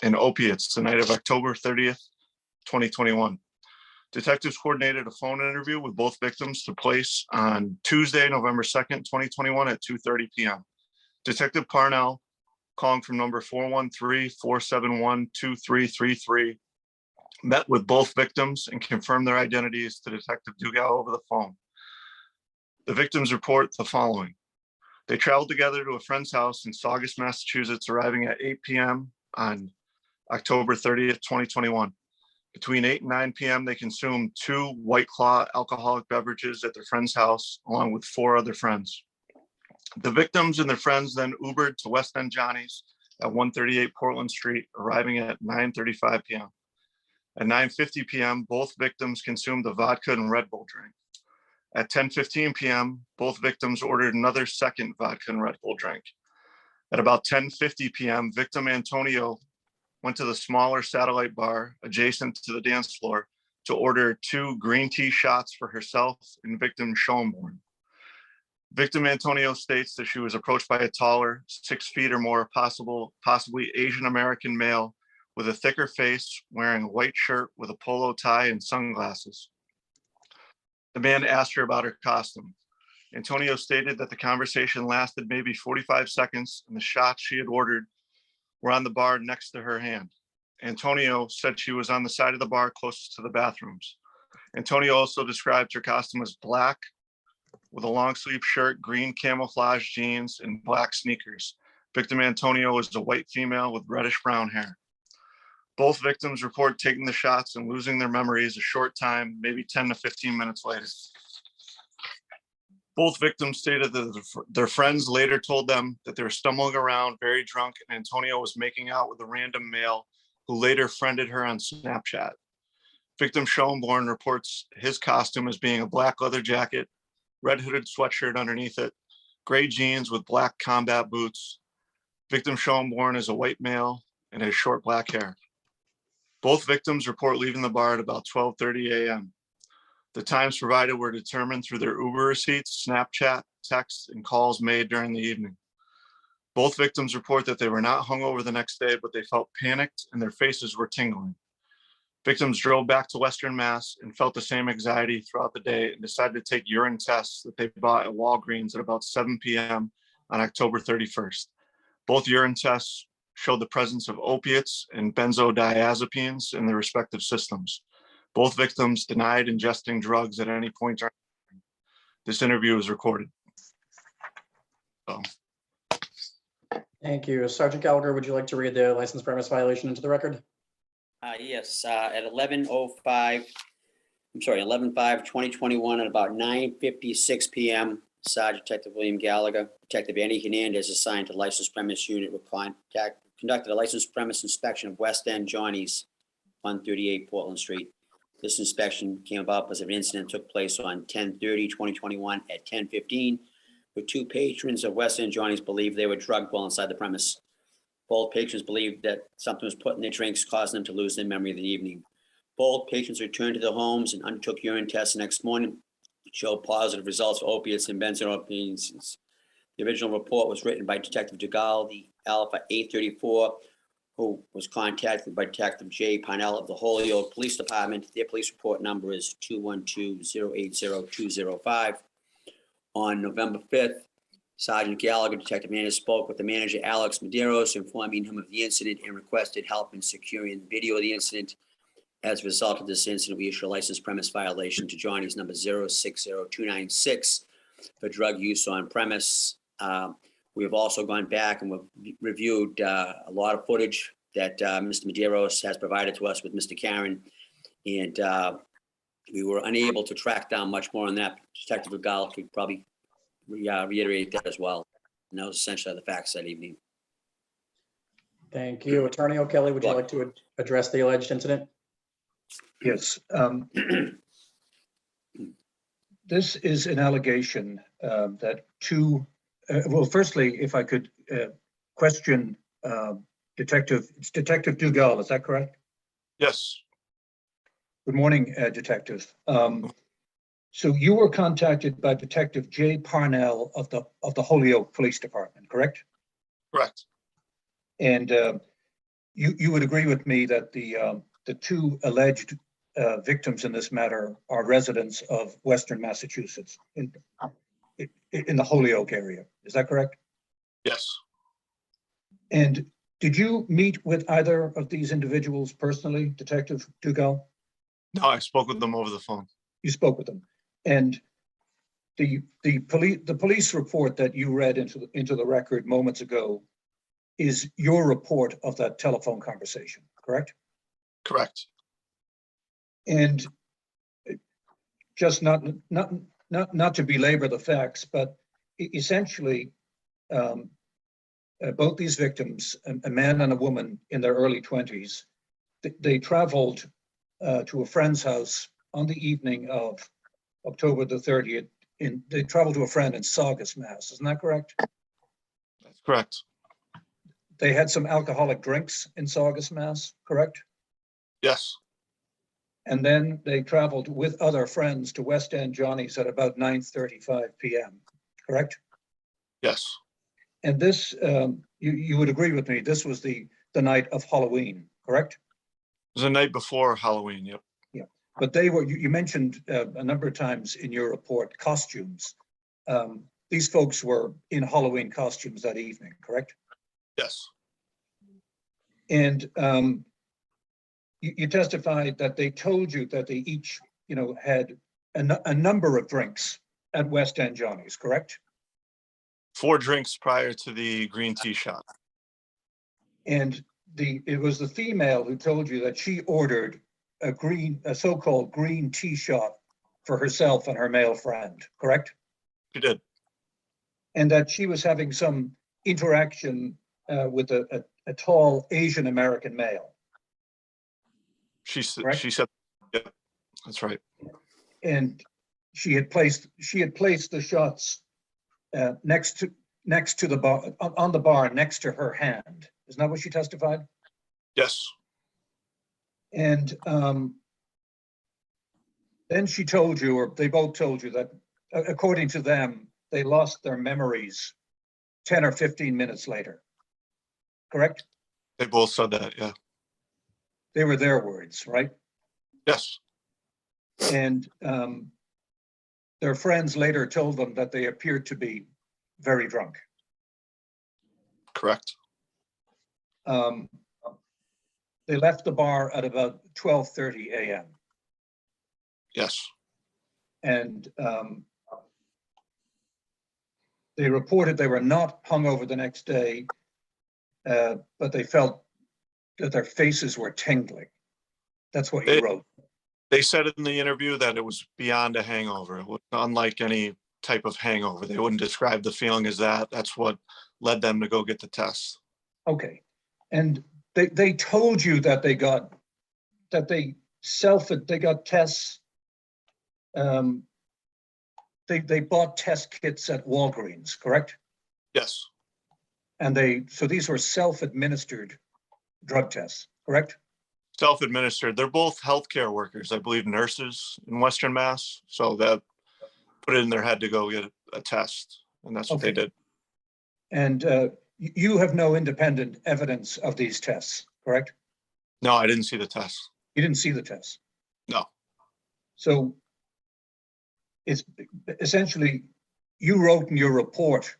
and opiates the night of October 30th, 2021. Detectives coordinated a phone interview with both victims to place on Tuesday, November 2nd, 2021 at 2:30 p.m. Detective Parnell, calling from number 413-471-2333, met with both victims and confirmed their identities to Detective Dugal over the phone. The victims report the following. They traveled together to a friend's house in Saugus, Massachusetts, arriving at 8 p.m. on October 30th, 2021. Between 8 and 9 p.m., they consumed 2 White Claw alcoholic beverages at their friend's house, along with 4 other friends. The victims and their friends then Ubered to West End Johnny's at 138 Portland Street, arriving at 9:35 p.m. At 9:50 p.m., both victims consumed a vodka and Red Bull drink. At 10:15 p.m., both victims ordered another second vodka and Red Bull drink. At about 10:50 p.m., victim Antonio went to the smaller satellite bar adjacent to the dance floor to order 2 green tea shots for herself and victim Schoenborn. Victim Antonio states that she was approached by a taller, 6 feet or more, possibly Asian American male with a thicker face, wearing a white shirt with a polo tie and sunglasses. The man asked her about her costume. Antonio stated that the conversation lasted maybe 45 seconds and the shots she had ordered were on the bar next to her hand. Antonio said she was on the side of the bar closest to the bathrooms. Antonio also described her costume as black with a long sleeve shirt, green camouflage jeans, and black sneakers. Victim Antonio was a white female with reddish brown hair. Both victims report taking the shots and losing their memories a short time, maybe 10 to 15 minutes later. Both victims stated that their friends later told them that they were stumbling around very drunk and Antonio was making out with a random male who later friended her on Snapchat. Victim Schoenborn reports his costume as being a black leather jacket, red hooded sweatshirt underneath it, gray jeans with black combat boots. Victim Schoenborn is a white male and has short black hair. Both victims report leaving the bar at about 12:30 a.m. The times provided were determined through their Uber receipts, Snapchat, texts, and calls made during the evening. Both victims report that they were not hungover the next day, but they felt panicked and their faces were tingling. Victims drove back to Western Mass and felt the same anxiety throughout the day and decided to take urine tests that they bought at Walgreens at about 7 p.m. on October 31st. Both urine tests showed the presence of opiates and benzodiazepines in their respective systems. Both victims denied ingesting drugs at any point. This interview is recorded. So, Thank you. Sergeant Gallagher, would you like to read the license premise violation into the record? Yes, at 11/5/2021 at about 9:56 p.m. Sergeant Detective William Gallagher, Detective Andy Hernandez, assigned to licensed premise unit, conducted a licensed premise inspection of West End Johnny's, 138 Portland Street. This inspection came about because an incident took place on 10/30/2021 at 10:15, where two patrons of West End Johnny's believed they were drugged while inside the premise. Both patrons believed that something was put in their drinks, causing them to lose their memory of the evening. Both patrons returned to their homes and undertook urine tests the next morning, showed positive results for opiates and benzodiazepines. The original report was written by Detective DeGaulle, the Alpha 834, who was contacted by Detective J. Parnell of the Holyoke Police Department. Their police report number is 212-080-205. On November 5th, Sergeant Gallagher, Detective Hernandez, spoke with the manager, Alex Medeiros, informing him of the incident and requested help in securing the video of the incident. As a result of this incident, we issued a license premise violation to Johnny's number 060296 for drug use on premise. We have also gone back and we've reviewed a lot of footage that Mr. Medeiros has provided to us with Mr. Karen. And we were unable to track down much more on that. Detective Regal could probably reiterate that as well. And that was essentially the facts that evening. Thank you. Attorney O'Kelly, would you like to address the alleged incident? Yes. This is an allegation that two, well, firstly, if I could question Detective Dugal, is that correct? yes, Good morning, Detective. So you were contacted by Detective J. Parnell of the Holyoke Police Department, correct? correct. And you would agree with me that the two alleged victims in this matter are residents of Western Massachusetts in the Holyoke area. Is that correct? Yes, And did you meet with either of these individuals personally, Detective Dugal? no, I spoke with them over the phone. You spoke with them. And the police report that you read into the record moments ago is your report of that telephone conversation, correct? Correct. And just not to belabor the facts, but essentially, both these victims, a man and a woman in their early 20s, they traveled to a friend's house on the evening of October the 30th. They traveled to a friend in Saugus, Mass. Isn't that correct? That's correct. They had some alcoholic drinks in Saugus, Mass. Correct? Yes, And then they traveled with other friends to West End Johnny's at about 9:35 p.m. Correct? yes, And this, you would agree with me, this was the night of Halloween, correct? it was the night before Halloween. Yep. Yeah, but they were, you mentioned a number of times in your report, costumes. These folks were in Halloween costumes that evening, correct? Yes, And you testified that they told you that they each, had a number of drinks at West End Johnny's, correct? 4 drinks prior to the green tea shot. And it was the female who told you that she ordered a so-called green tea shot for herself and her male friend, correct? She did. And that she was having some interaction with a tall Asian American male. She Correct? said, yep, that's right. And she had placed the shots next to the bar, on the bar next to her hand. Isn't that what she testified? Yes, And then she told you, or they both told you, that according to them, they lost their memories 10 or 15 minutes later. Correct? they both said that. Yeah. They were their words, right? Yes, And their friends later told them that they appeared to be very drunk. correct. they left the bar at about 12:30 a.m. Yes, And they reported they were not hungover the next day, but they felt that their faces were tingling. That's what you wrote. they said in the interview that it was beyond a hangover. It was unlike any type of hangover. They wouldn't describe the feeling as that. That's what led them to go get the test. Okay. And they told you that they got tests. They bought test kits at Walgreens, correct? Yes, And so these were self-administered drug tests, correct? self-administered. They're both healthcare workers, I believe nurses in Western Mass. So that put it in their head to go get a test. And that's what they did. And you have no independent evidence of these tests, correct? No, I didn't see the test. You didn't see the tests. No. So it's essentially, you wrote in your report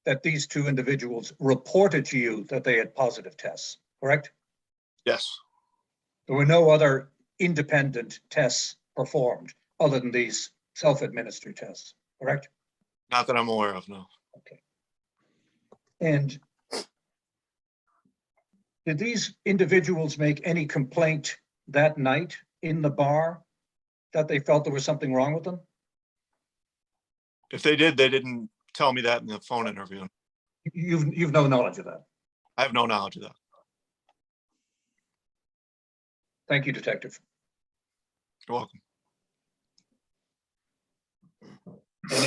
that these two individuals reported to you that they had positive tests, correct? Yes. There were no other independent tests performed other than these self-administered tests, correct? Not that I'm aware of, no. Okay. And did these individuals make any complaint that night in the bar that they felt there was something wrong with them? If they did, they didn't tell me that in the phone interview. You've no knowledge of that. I have no knowledge of that. Thank you, Detective. You're welcome. And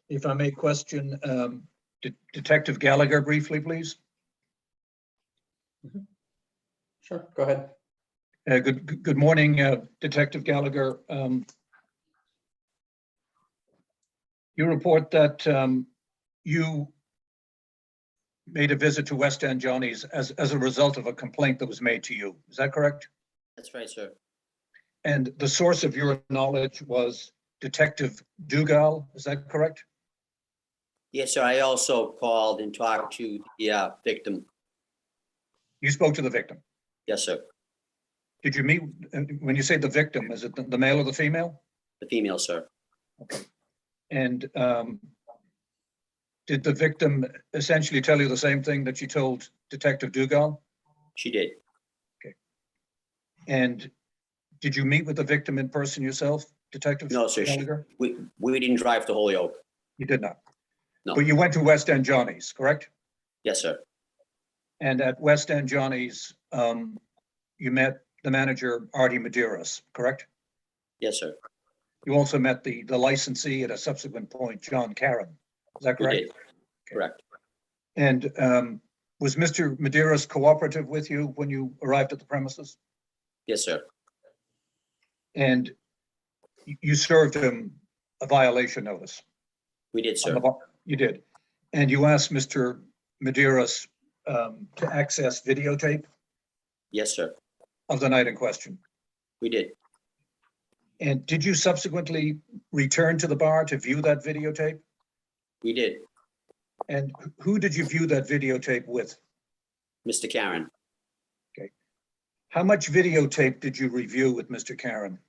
if I may question Detective Gallagher briefly, please. Sure, go ahead. Good morning, Detective Gallagher. You report that you made a visit to West End Johnny's as a result of a complaint that was made to you. Is that correct? That's right, sir. And the source of your knowledge was Detective Dugal. Is that correct? Yes, sir. I also called and talked to the victim. You spoke to the victim. Yes, sir. Did you meet, when you say the victim, is it the male or the female? The female, sir. Okay. And did the victim essentially tell you the same thing that she told Detective Dugal? She did. Okay. And did you meet with the victim in person yourself, Detective? No, sir. Gallagher? We didn't drive to Holyoke. You did not? No. But you went to West End Johnny's, correct? Yes, sir. And at West End Johnny's, you met the manager, Artie Medeiros, correct? Yes, sir. You also met the licensee at a subsequent point, John Caron. Is that We correct? did. Correct. And was Mr. Medeiros cooperative with you when you arrived at the premises? Yes, sir. And you served him a violation notice? We did, sir. You did. And you asked Mr. Medeiros to access videotape Yes, sir. of the night in question? We did. And did you subsequently return to the bar to view that videotape? We did. And who did you view that videotape with? Mr. Karen. Okay. How much videotape did you review with Mr. Caron?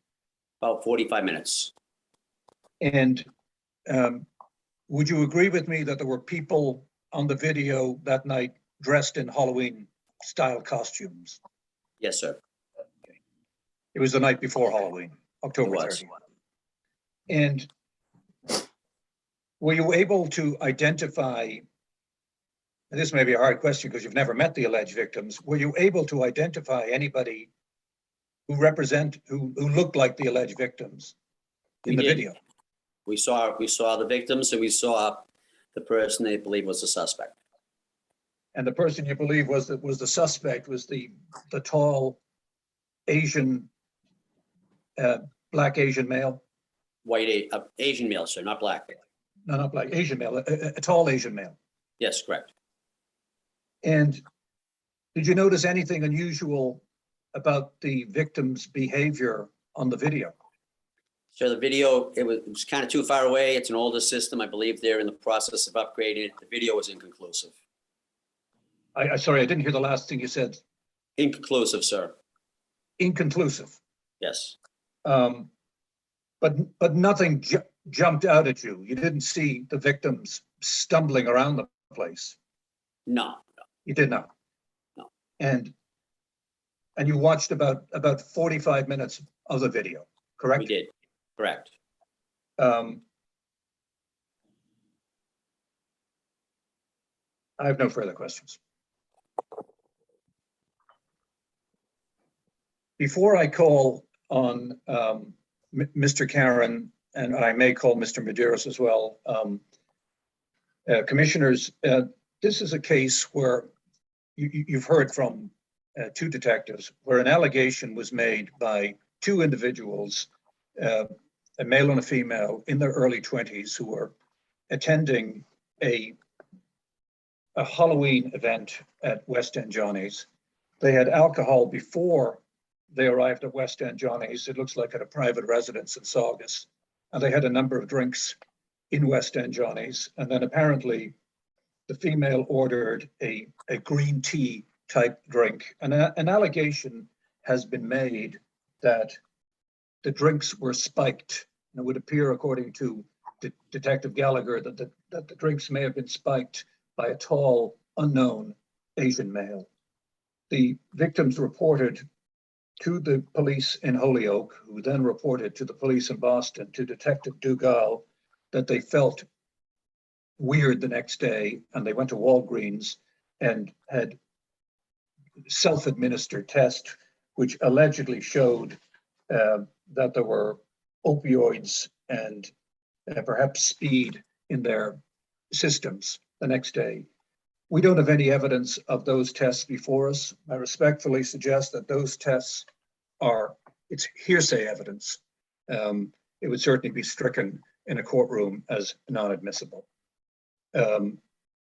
About 45 minutes. And would you agree with me that there were people on the video that night dressed in Halloween style costumes? Yes, sir. It was the night before Halloween, October It was. 30th. And were you able to identify, and this may be a hard question because you've never met the alleged victims, were you able to identify anybody who looked like the alleged victims in the did. video? We saw the victims and we saw the person they believe was the suspect. And the person you believe was the suspect was the tall Asian, black Asian male? White, Asian male, sir, not black. No, not black, Asian male, a tall Asian male. Yes, correct. And did you notice anything unusual about the victim's behavior on the video? So the video, it was kind of too far away. It's an older system. I believe they're in the process of upgrading it. The video was inconclusive. Sorry, I didn't hear the last thing you said. Inconclusive, sir. Inconclusive. Yes. But nothing jumped out at you. You didn't see the victims stumbling around the place. No. You did not. No. And you watched about 45 minutes of the video, correct? We did. Correct. I have no further questions. Before I call on Mr. Karen, and I may call Mr. Medeiros as well, commissioners, this is a case where you've heard from two detectives where an allegation was made by two individuals, a male and a female in their early 20s, who were attending a Halloween event at West End Johnny's. They had alcohol before they arrived at West End Johnny's. It looks like at a private residence in Saugus. And they had a number of drinks in West End Johnny's. And then apparently the female ordered a green tea type drink. And an allegation has been made that the drinks were spiked. And it would appear, according to Detective Gallagher, that the drinks may have been spiked by a tall, unknown Asian male. The victims reported to the police in Holyoke, who then reported to the police in Boston, to Detective Dugal, that they felt weird the next day, and they went to Walgreens and had self-administered tests, which allegedly showed that there were opioids and perhaps speed in their systems the next day. We don't have any evidence of those tests before us. I respectfully suggest that those tests it's hearsay evidence. It would certainly be stricken in a courtroom as non-admissible.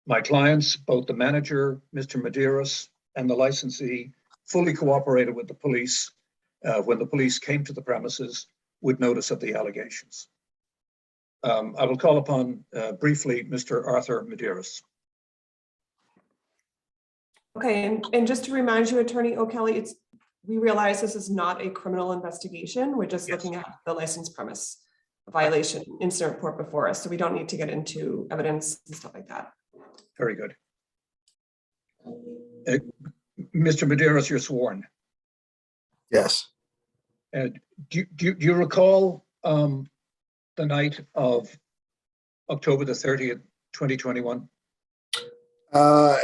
My clients, both the manager, Mr. Medeiros, and the licensee, fully cooperated with the police when the police came to the premises with notice of the allegations. I will call upon briefly Mr. Arthur Medeiros. Okay, and just to remind you, Attorney O'Kelly, we realize this is not a criminal investigation. We're just looking at the license premise violation incident report before us. So we don't need to get into evidence and stuff like that. Very good. Mr. Medeiros, you're sworn. Yes. Do you recall the night of October the 30th, 2021?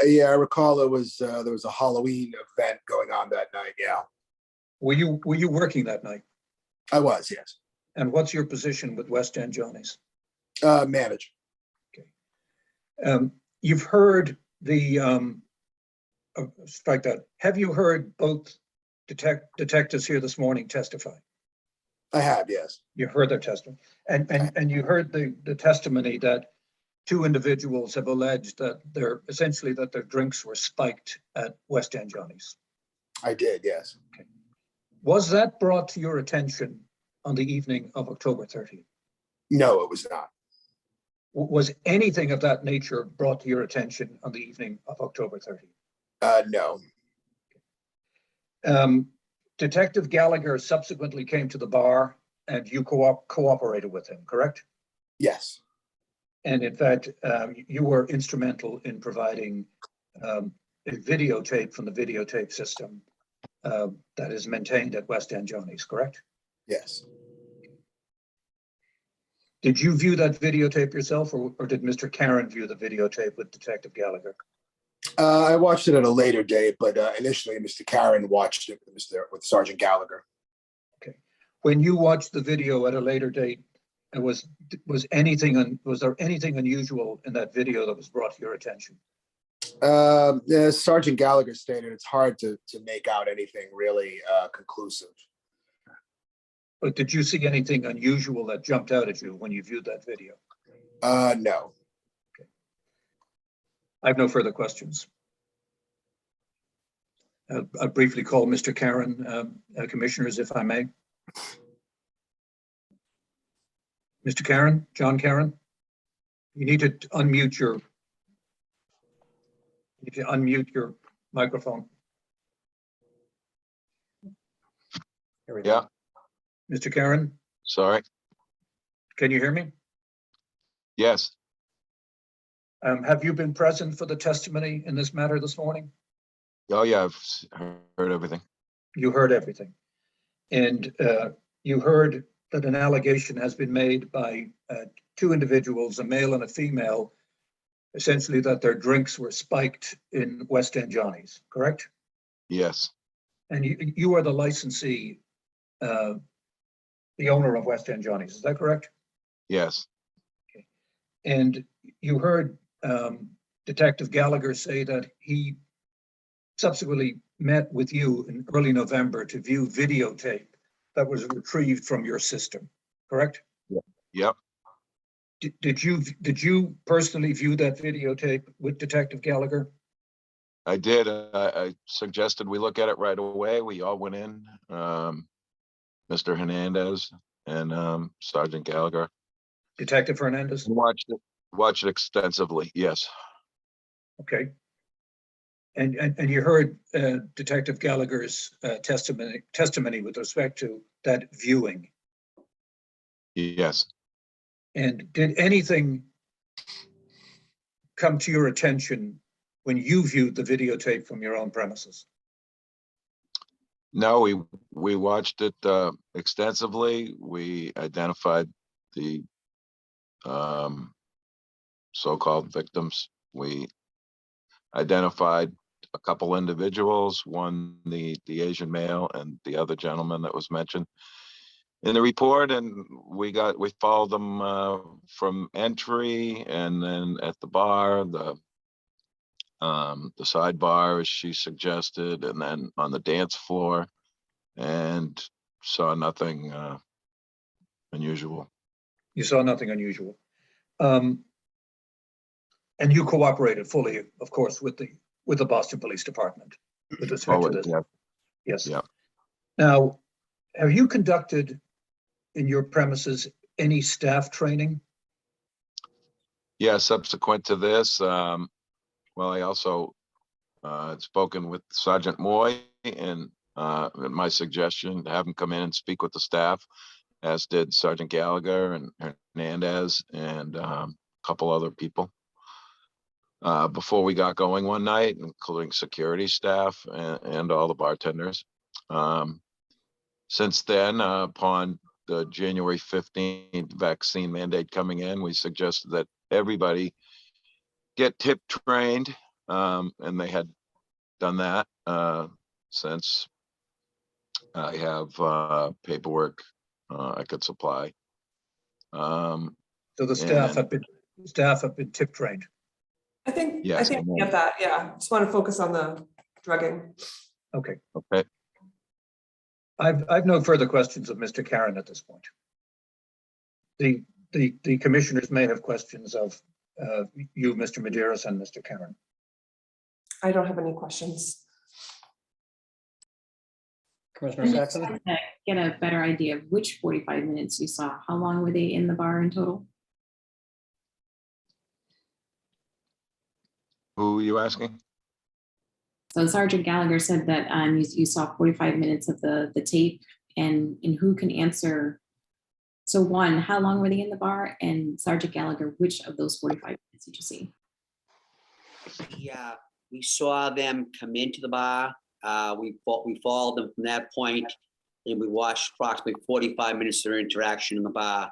Yeah, I recall there was a Halloween event going on that night. Yeah. Were you working that night? I was, yes. And what's your position with West End Johnny's? Manager. Okay. You've heard the strike that. Have you heard both detectives here this morning testify? I have, yes. You heard their testimony, and you heard the testimony that two individuals have alleged that their drinks were spiked at West End Johnny's. I did, yes. Okay. Was that brought to your attention on the evening of October 30th? No, it was not. Was anything of that nature brought to your attention on the evening of October 30th? No. Detective Gallagher subsequently came to the bar and you cooperated with him, correct? Yes. And in fact, you were instrumental in providing a videotape from the videotape system that is maintained at West End Johnny's, correct? Yes. Did you view that videotape yourself, or did Mr. Karen view the videotape with Detective Gallagher? I watched it at a later date, but initially Mr. Karen watched it with Sergeant Gallagher. Okay. When you watched the video at a later date, was there anything unusual in that video that was brought to your attention? As Sergeant Gallagher stated, it's hard to make out anything really conclusive. But did you see anything unusual that jumped out at you when you viewed that video? No. Okay. I have no further questions. I'll briefly call Mr. Karen, commissioners, if I may. Mr. Karen, John Karen, you need to unmute If you unmute your microphone. Here we Yeah, go. Mr. Karen, sorry. can you hear me? Yes, Have you been present for the testimony in this matter this morning? oh yeah, heard everything. You heard everything. And you heard that an allegation has been made by two individuals, a male and a female, essentially that their drinks were spiked in West End Johnny's, correct? Yes, And you are the licensee, the owner of West End Johnny's, is that correct? yes, And you heard Detective Gallagher say that he subsequently met with you in early November to view videotape that was retrieved from your system, correct? yep. Did you personally view that videotape with Detective Gallagher? I did. I suggested we look at it right away. We all went in, Mr. Hernandez and Sergeant Gallagher. Detective Hernandez? Watched it extensively, yes. Okay. And you heard Detective Gallagher's testimony with respect to that viewing. Yes. And did anything come to your attention when you viewed the videotape from your own premises? No, we watched it extensively. We identified the so-called victims. We identified a couple individuals, one the Asian male and the other gentleman that was mentioned in the report, and we followed them from entry, and then at the bar, the sidebar, as she suggested, and then on the dance floor, and saw nothing unusual. You saw nothing unusual. And you cooperated fully, of course, with the Boston Police Department with respect to this. Yeah. Yes. Yeah. Now, have you conducted in your premises any staff training? Yeah, subsequent to this, well, I also had spoken with Sergeant Moy and my suggestion to have him come in and speak with the staff, as did Sergeant Gallagher and Hernandez and a couple other people before we got going one night, including security staff and all the bartenders. Since then, upon the January 15th vaccine mandate coming in, we suggested that everybody get tip trained, and they had done that since I have paperwork I could supply. So the staff have been tip trained. I think Yes, we get that. Yeah, just want to focus on the drugging. Okay. Okay. I've no further questions of Mr. Karen at this point. The commissioners may have questions of you, Mr. Medeiros, and Mr. Karen. I don't have any questions. Commissioner I'm just Saxon? trying to get a better idea of which 45 minutes you saw. How long were they in the bar in total? Who are you asking? So Sergeant Gallagher said that you saw 45 minutes of the tape, and who can answer? So one, how long were they in the bar? And Sergeant Gallagher, which of those 45 minutes did you see? Yeah, we saw them come into the bar. We followed them from that point, and we watched approximately 45 minutes of their interaction in the bar.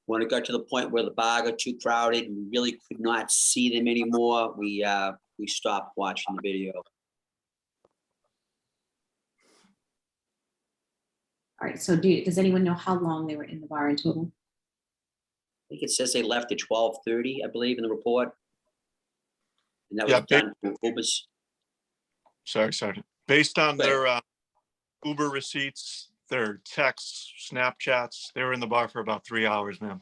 When it got to the point where the bar got too crowded, we really could not see them anymore. We stopped watching the video. All right, so does anyone know how long they were in the bar in total? I think it says they left at 12:30, I believe, in the report. And that was Yeah, done through Ubers. Sorry, Sergeant. Based on their Uber receipts, their texts, Snapchats, they were in the bar for about 3 hours, ma'am.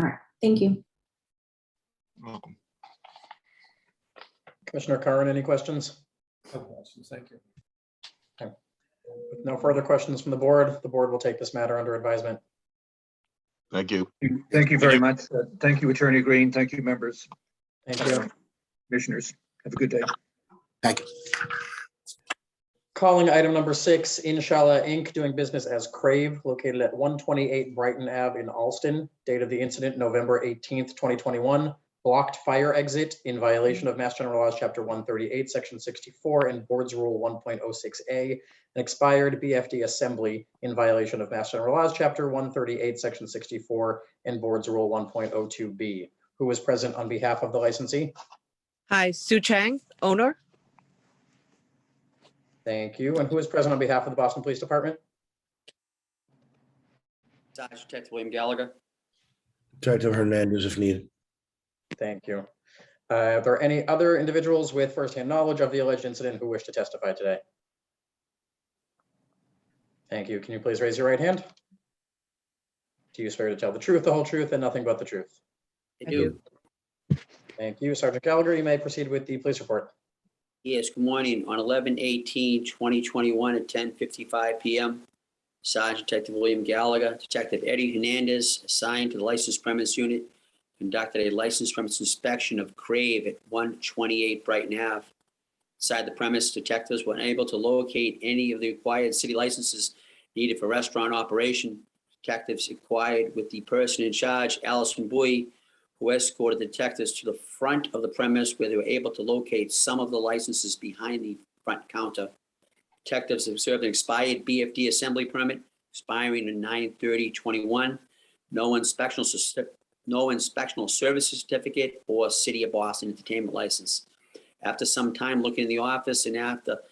All right, thank you. Welcome. Commissioner Curran, any questions? No questions, thank you. Okay. With no further questions from the board will take this matter under advisement. Thank you. Thank you very much. Thank you, Attorney Green. Thank you, members. Thank you. Commissioners. Have a good day. Thank you. Calling item number 6, Inshallah Inc., doing business as Crave, located at 128 Brighton Ave in Alston. Date of the incident, November 18th, 2021. Blocked fire exit in violation of Mass General Laws, Chapter 138, Section 64, and Board's Rule 1.06A. An expired BFD assembly in violation of Mass General Laws, Chapter 138, Section 64, and Board's Rule 1.02B. Who is present on behalf of the licensee? Hi, Sue Chang, owner. Thank you. And who is present on behalf of the Boston Police Department? Sergeant Detective William Gallagher. Detective Hernandez if needed. Thank you. Are there any other individuals with firsthand knowledge of the alleged incident who wish to testify today? Thank you. Can you please raise your right hand? Do you swear to tell the truth, the whole truth, and nothing but the truth? I do. Thank you. Sergeant Gallagher, you may proceed with the police report. Yes, good morning. On 11/18/2021 at 10:55 p.m., Sergeant Detective William Gallagher, Detective Eddie Hernandez, assigned to the licensed premise unit, conducted a licensed premise inspection of Crave at 128 Brighton Ave. Inside the premise, detectives were unable to locate any of the required city licenses needed for restaurant operation. Detectives inquired with the person in charge, Allison Bowie, who escorted the detectives to the front of the premise where they were able to locate some of the licenses behind the front counter. Detectives observed an expired BFD assembly permit expiring in 9/30/21, no inspectional services certificate or City of Boston entertainment license. After some time looking in the office and after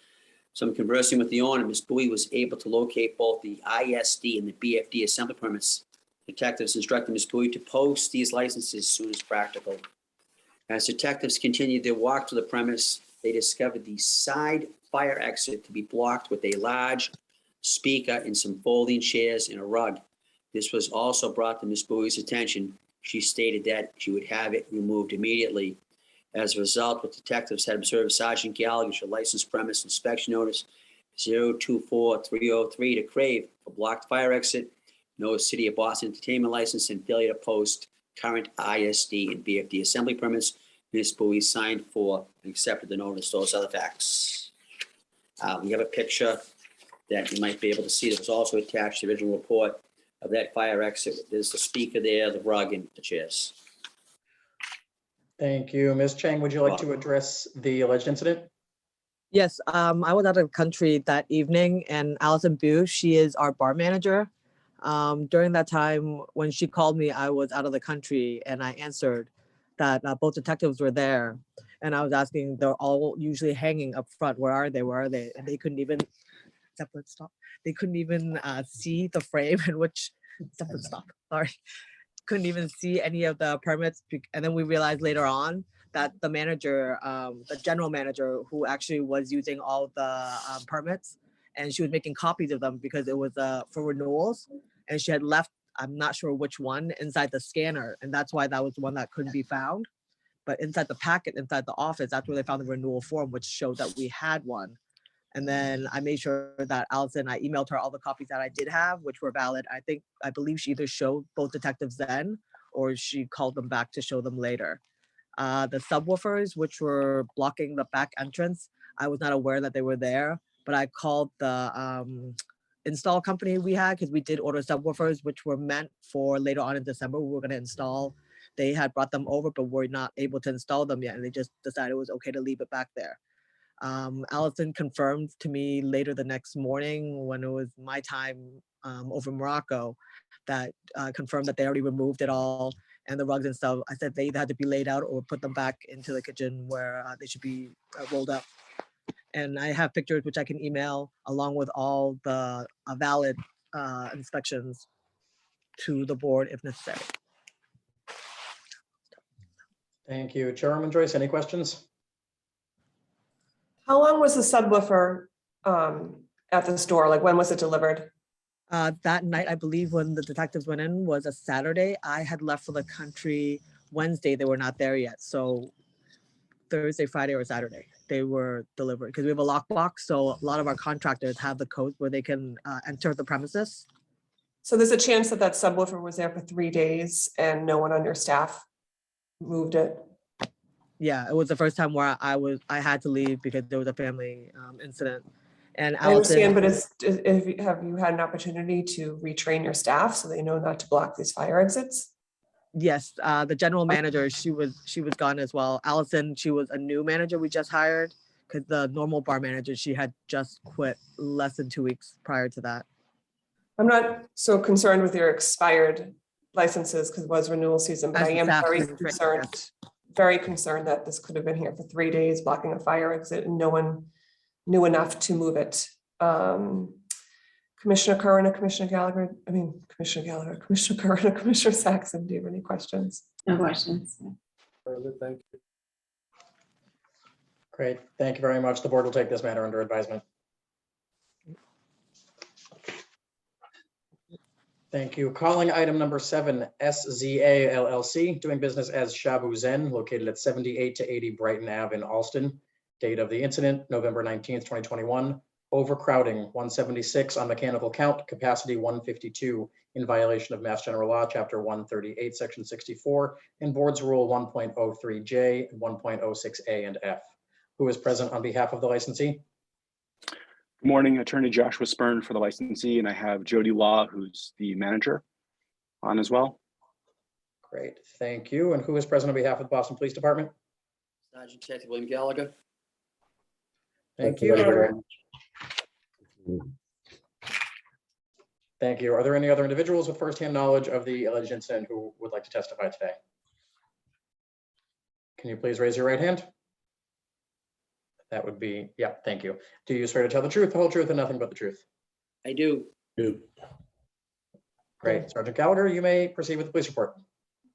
some conversing with the owner, Ms. Bowie was able to locate both the ISD and the BFD assembly permits. Detectives instructed Ms. Bowie to post these licenses as soon as practical. As detectives continued their walk to the premise, they discovered the side fire exit to be blocked with a large speaker and some folding chairs and a rug. This was also brought to Ms. Bowie's attention. She stated that she would have it removed immediately. As a result, what detectives had observed Sergeant Gallagher's licensed premise inspection notice 024303 to Crave for blocked fire exit, no City of Boston entertainment license, and failure to post current ISD and BFD assembly permits. Ms. Bowie signed for and accepted the notice. Those other facts. We have a picture that you might be able to see that was also attached to the original report of that fire exit. There's the speaker there, the rug, and the chairs. Thank you. Ms. Chang, would you like to address the alleged incident? Yes, I was out of the country that evening, and Allison Boo, she is our bar manager. During that time, when she called me, I was out of the country, and I answered that both detectives were there. And I was asking, they're all usually hanging up front. Where are they? Where are they? And they couldn't even, stop. They couldn't even see the frame in which, stop, sorry. Couldn't even see any of the permits. And then we realized later on that the manager, the general manager who actually was using all the permits, and she was making copies of them because it was for renewals, and she had left, I'm not sure which one, inside the scanner, and that's why that was the one that couldn't be found. But inside the packet, inside the office, that's where they found the renewal form, which showed that we had one. And then I made sure that Allison, I emailed her all the copies that I did have, which were valid. I believe she either showed both detectives then, or she called them back to show them later. The subwoofers, which were blocking the back entrance, I was not aware that they were there, but I called the install company we had, because we did order subwoofers, which were meant for later on in December, we were gonna install. They had brought them over, but were not able to install them yet, and they just decided it was okay to leave it back there. Allison confirmed to me later the next morning when it was my time over in Morocco, that confirmed that they already removed it all, and the rugs and stuff. I said they either had to be laid out or put them back into the kitchen where they should be rolled up. And I have pictures which I can email along with all the valid inspections to the board if necessary. Thank you. Chairwoman Joyce, any questions? How long was the subwoofer at the store? Like, when was it delivered? That night, I believe when the detectives went in was a Saturday. I had left for the country Wednesday. They were not there yet. So Thursday, Friday, or Saturday, they were delivered, because we have a lockbox. So a lot of our contractors have the codes where they can enter the premises. So there's a chance that that subwoofer was there for 3 days and no one on your staff moved it? Yeah, it was the first time where I had to leave because there was a family incident. And I understand, Allison, but have you had an opportunity to retrain your staff so they know not to block these fire exits? yes, the general manager, she was gone as well. Allison, she was a new manager we just hired because the normal bar manager, she had just quit less than 2 weeks prior to that. I'm not so concerned with your expired licenses because it was renewal season, but As I the am staff very being trained, concerned that this could have been here for 3 days blocking a fire exit and no one knew enough to move it. Commissioner Curran or Commissioner Gallagher, Commissioner Curran or Commissioner Saxon, do you have any questions? No questions. Thank you. Great, thank you very much. The board will take this matter under advisement. Thank you. Calling item number 7, SZA LLC, doing business as Shabu Zen, located at 78 to 80 Brighton Ave in Alston. Date of the incident, November 19th, 2021. Overcrowding, 176 on mechanical count, capacity 152, in violation of Mass General Law, Chapter 138, Section 64, and Board's Rule 1.03J, 1.06A and F. Who is present on behalf of the licensee? Good morning, Attorney Joshua Spurn for the licensee, and I have Jody Law, who's the manager, on as well. Great, thank you. And who is present on behalf of the Boston Police Department? Sergeant Detective William Gallagher. Thank you. Thank you. Are there any other individuals with firsthand knowledge of the alleged incident who would like to testify today? Can you please raise your right hand? That would be, yeah, thank you. Do you swear to tell the truth, the whole truth, and nothing but the truth? I do. Great. Sergeant Gallagher, you may proceed with the police report.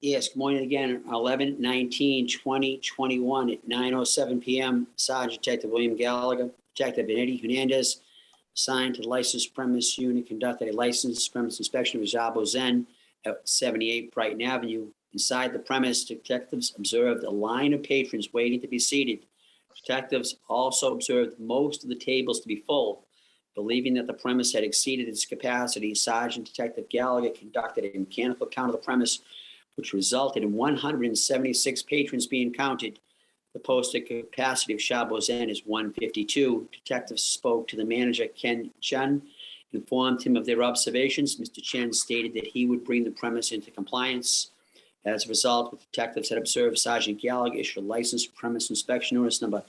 Yes, good morning again. 11/19/2021 at 9:07 p.m. Sergeant Detective William Gallagher, Detective Benedict Hernandez, assigned to the licensed premise unit, conducted a licensed premise inspection of Jabo Zen at 78 Brighton Avenue. Inside the premise, detectives observed a line of patrons waiting to be seated. Detectives also observed most of the tables to be full. Believing that the premise had exceeded its capacity, Sergeant Detective Gallagher conducted a mechanical count of the premise, which resulted in 176 patrons being counted. The posted capacity of Jabo Zen is 152. Detectives spoke to the manager, Ken Chen, informed him of their observations. Mr. Chen stated that he would bring the premise into compliance. As a result, the detectives had observed Sergeant Gallagher issued a licensed premise inspection notice number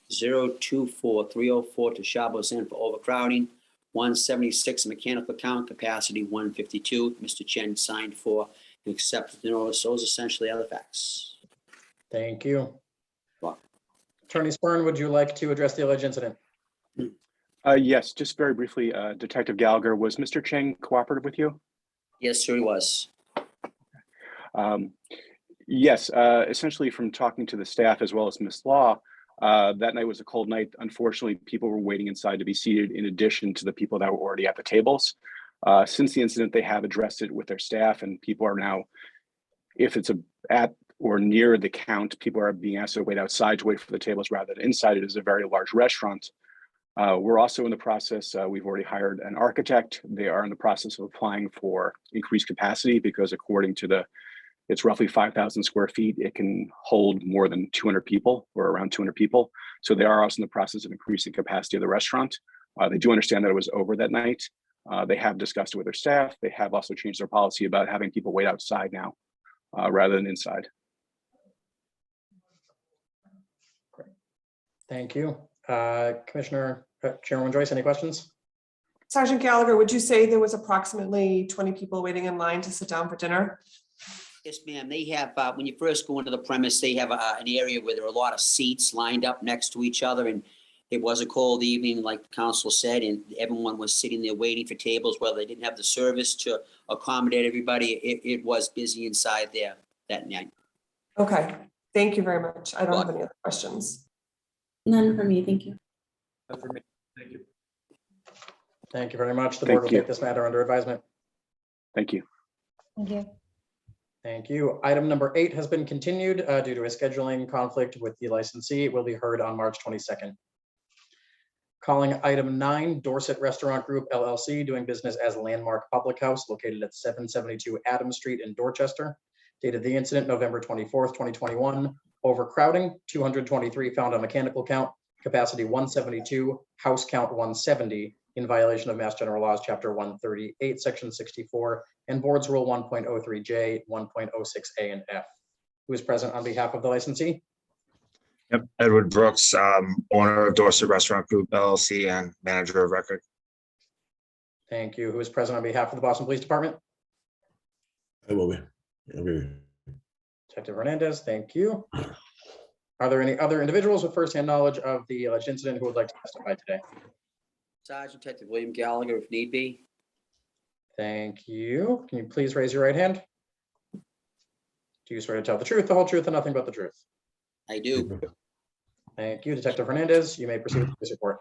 024304 to Jabo Zen for overcrowding, 176 mechanical count, capacity 152. Mr. Chen signed for and accepted the notice. Those essentially are the facts. Thank you. Attorney Spurn, would you like to address the alleged incident? Yes, just very briefly, Detective Gallagher, was Mr. Cheng cooperative with you? Yes, sir, he was. Yes, essentially from talking to the staff as well as Ms. Law, that night was a cold night. Unfortunately, people were waiting inside to be seated in addition to the people that were already at the tables. Since the incident, they have addressed it with their staff, and people are now, if it's at or near the count, people are being asked to wait outside to wait for the tables rather than inside. It is a very large restaurant. We're also in the process, we've already hired an architect. They are in the process of applying for increased capacity because according to it's roughly 5,000 square feet. It can hold more than 200 people or around 200 people. So they are also in the process of increasing capacity of the restaurant. They do understand that it was over that night. They have discussed it with their staff. They have also changed their policy about having people wait outside now rather than inside. Great. Thank you. Commissioner Chairwoman Joyce, any questions? Sergeant Gallagher, would you say there was approximately 20 people waiting in line to sit down for dinner? Yes, ma'am. They have, when you first go into the premise, they have an area where there are a lot of seats lined up next to each other. And it was a cold evening, like the council said, and everyone was sitting there waiting for tables. Whether they didn't have the service to accommodate everybody, it was busy inside there that night. Okay, thank you very much. I don't have any other questions. None for me, thank you. None for me. Thank you. Thank you very much. The Thank board will you. take this matter under advisement. Thank you. Thank you. Thank you. Item number 8 has been continued due to a scheduling conflict with the licensee. It will be heard on March 22nd. Calling item 9, Dorset Restaurant Group LLC, doing business as Landmark Public House, located at 772 Adams Street in Dorchester. Date of the incident, November 24th, 2021. Overcrowding, 223 found on mechanical count, capacity 172, house count 170, in violation of Mass General Laws, Chapter 138, Section 64, and Board's Rule 1.03J, 1.06A and F. Who is present on behalf of the licensee? Yep, Edward Brooks, owner of Dorset Restaurant Group LLC and manager of record. Thank you. Who is present on behalf of the Boston Police Department? I will be. I'll be. Detective Hernandez, thank you. Are there any other individuals with firsthand knowledge of the alleged incident who would like to testify today? Sergeant Detective William Gallagher, if need be. Thank you. Can you please raise your right hand? Do you swear to tell the truth, the whole truth, and nothing but the truth? I do. Thank you. Detective Hernandez, you may proceed with this report.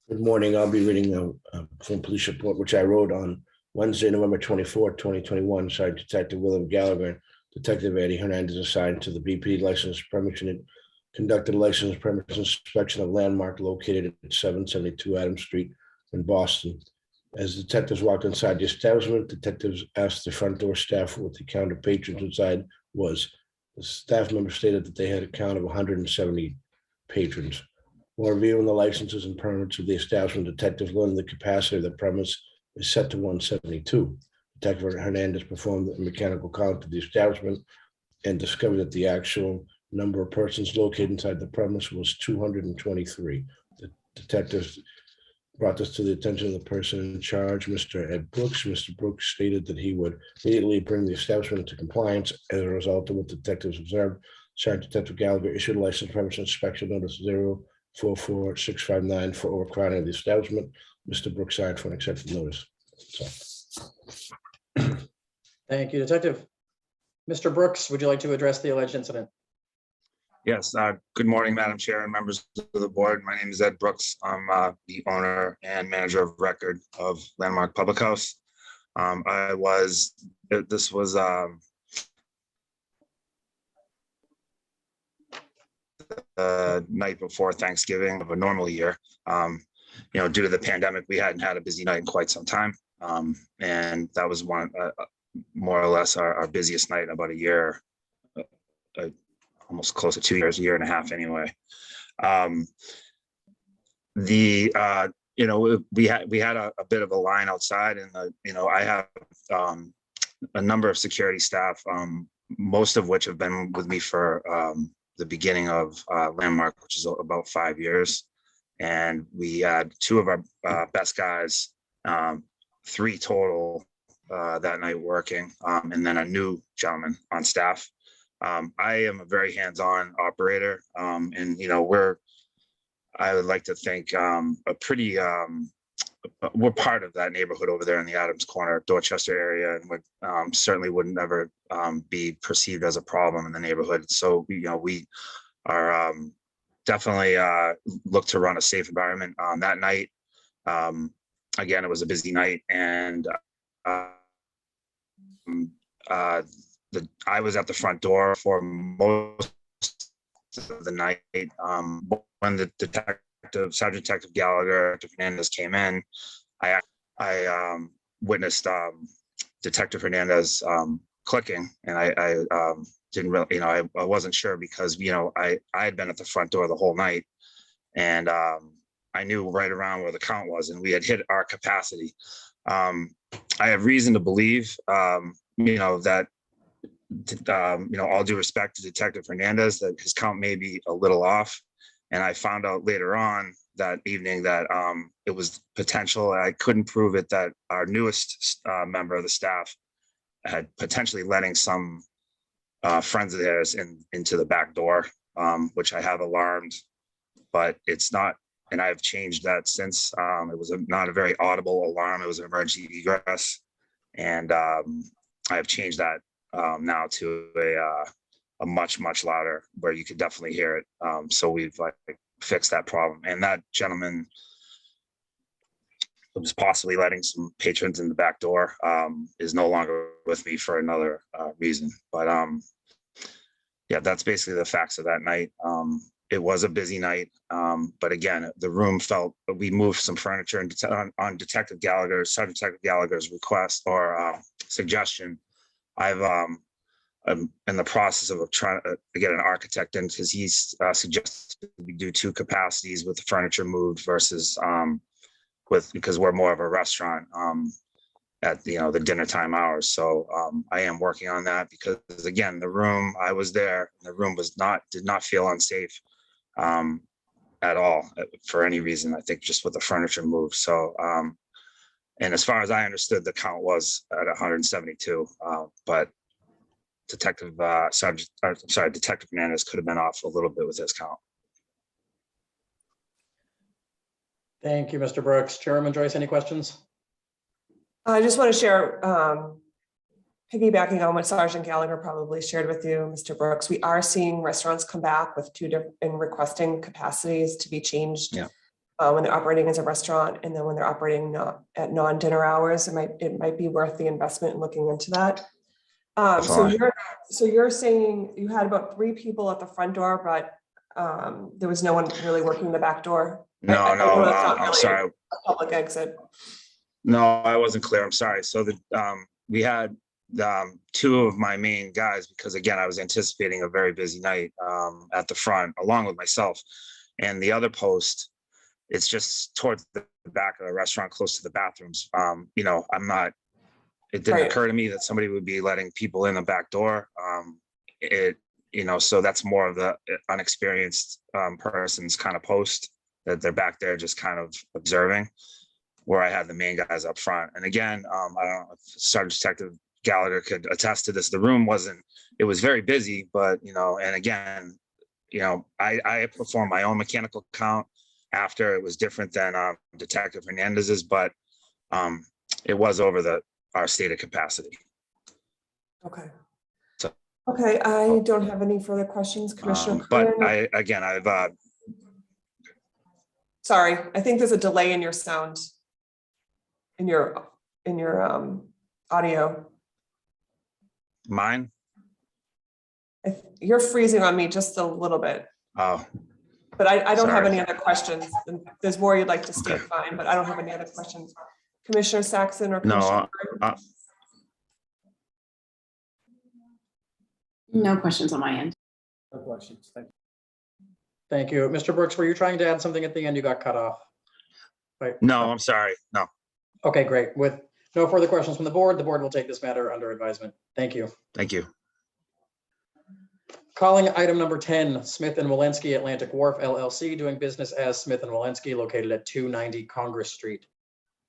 Good morning. I'll be reading from police report, which I wrote on Wednesday, November 24th, 2021. Sergeant Detective William Gallagher and Detective Eddie Hernandez assigned to the BP license premise unit conducted a license premise inspection of landmark located at 772 Adams Street in Boston. As detectives walked inside the establishment, detectives asked the front door staff what the count of patrons inside was. The staff member stated that they had a count of 170 patrons. While reviewing the licenses and permits of the establishment, detectives learned the capacity of the premise is set to 172. Detective Hernandez performed a mechanical count of the establishment and discovered that the actual number of persons located inside the premise was 223. The detectives brought this to the attention of the person in charge, Mr. Ed Brooks. Mr. Brooks stated that he would immediately bring the establishment into compliance. As a result of what detectives observed, Sergeant Detective Gallagher issued a license premise inspection notice 044659 for overcrowding of the establishment. Mr. Brooks signed for an accepted notice. Thank you, Detective. Mr. Brooks, would you like to address the alleged incident? Yes, good morning, Madam Chair and members of the board. My name is Ed Brooks. I'm the owner and manager of record of Landmark Public House. This was the night before Thanksgiving of a normal year. Due to the pandemic, we hadn't had a busy night in quite some time. And that was more or less our busiest night in about a year, almost close to 2 years, a year and a half anyway. We had a bit of a line outside, and I have a number of security staff, most of which have been with me for the beginning of Landmark, which is about 5 years. And we had two of our best guys, 3 total that night working, and then a new gentleman on staff. I am a very hands-on operator, and I would like to think we're part of that neighborhood over there in the Adams Corner, Dorchester area, and would certainly wouldn't ever be perceived as a problem in the neighborhood. So we are definitely look to run a safe environment. That night, again, it was a busy night, and I was at the front door for most of the night. When the Sergeant Detective Gallagher, Detective Hernandez came in, I witnessed Detective Hernandez clicking, and I didn't really, I wasn't sure because I had been at the front door the whole night, and I knew right around where the count was, and we had hit our capacity. I have reason to believe, that all due respect to Detective Hernandez, that his count may be a little off. And I found out later on that evening that it was potential. I couldn't prove it, that our newest member of the staff had potentially letting some friends of theirs into the back door, which I have alarmed, but it's not. And I've changed that since. It was not a very audible alarm. It was an emergency egress. And I have changed that now to a much louder, where you could definitely hear it. So we've fixed that problem. And that gentleman was possibly letting some patrons in the back door, is no longer with me for another reason. But yeah, that's basically the facts of that night. It was a busy night, but again, the room we moved some furniture, and on Detective Gallagher's, Sergeant Detective Gallagher's request or suggestion, I've I'm in the process of trying to get an architect in because he's suggested we do 2 capacities with the furniture moved versus because we're more of a restaurant at the dinner time hours. So I am working on that because again, the room I was there, the room did not feel unsafe at all for any reason. I think just with the furniture move. So and as far as I understood, the count was at 172, but Detective Hernandez could have been off a little bit with his count. Thank you, Mr. Brooks. Chairman Joyce, any questions? I just want to share, piggybacking on what Sergeant Gallagher probably shared with you, Mr. Brooks, we are seeing restaurants come back with 2 different and requesting capacities to be changed. Yeah. When they're operating as a restaurant, and then when they're operating not at non-dinner hours, it might be worth the investment in looking into that. So you're saying you had about 3 people at the front door, but there was no one really working the back door? No, I'm I'm sorry. A public exit. No, I wasn't clear. I'm sorry. So we had 2 of my main guys because again, I was anticipating a very busy night at the front along with myself. And the other post, it's just towards the back of the restaurant, close to the bathrooms. It didn't occur to me that somebody would be letting people in the back door. So that's more of the unexperienced person's kind of post that they're back there just kind of observing, where I had the main guys up front. And again, I don't know if Sergeant Detective Gallagher could attest to this. The room it was very busy, but, and again, I performed my own mechanical count after. It was different than Detective Hernandez's, but it was over our stated capacity. Okay. So, okay, I don't have any further questions, Commissioner. But I've sorry, I think there's a delay in your sound, in your audio. Mine? You're freezing on me just a little bit. Oh. But I don't have Sorry. any other questions. If there's more you'd like to state, fine, but I don't have any other questions. Commissioner Saxon or Commissioner? No questions on my end. No questions. Thank you. Thank you. Mr. Brooks, were you trying to add something at the end? You got cut off. Right. No, I'm sorry. No. Okay, great. With no further questions from the board will take this matter under advisement. Thank you. Thank you. Calling item number 10, Smith and Walensky Atlantic Wharf LLC, doing business as Smith and Walensky, located at 290 Congress Street.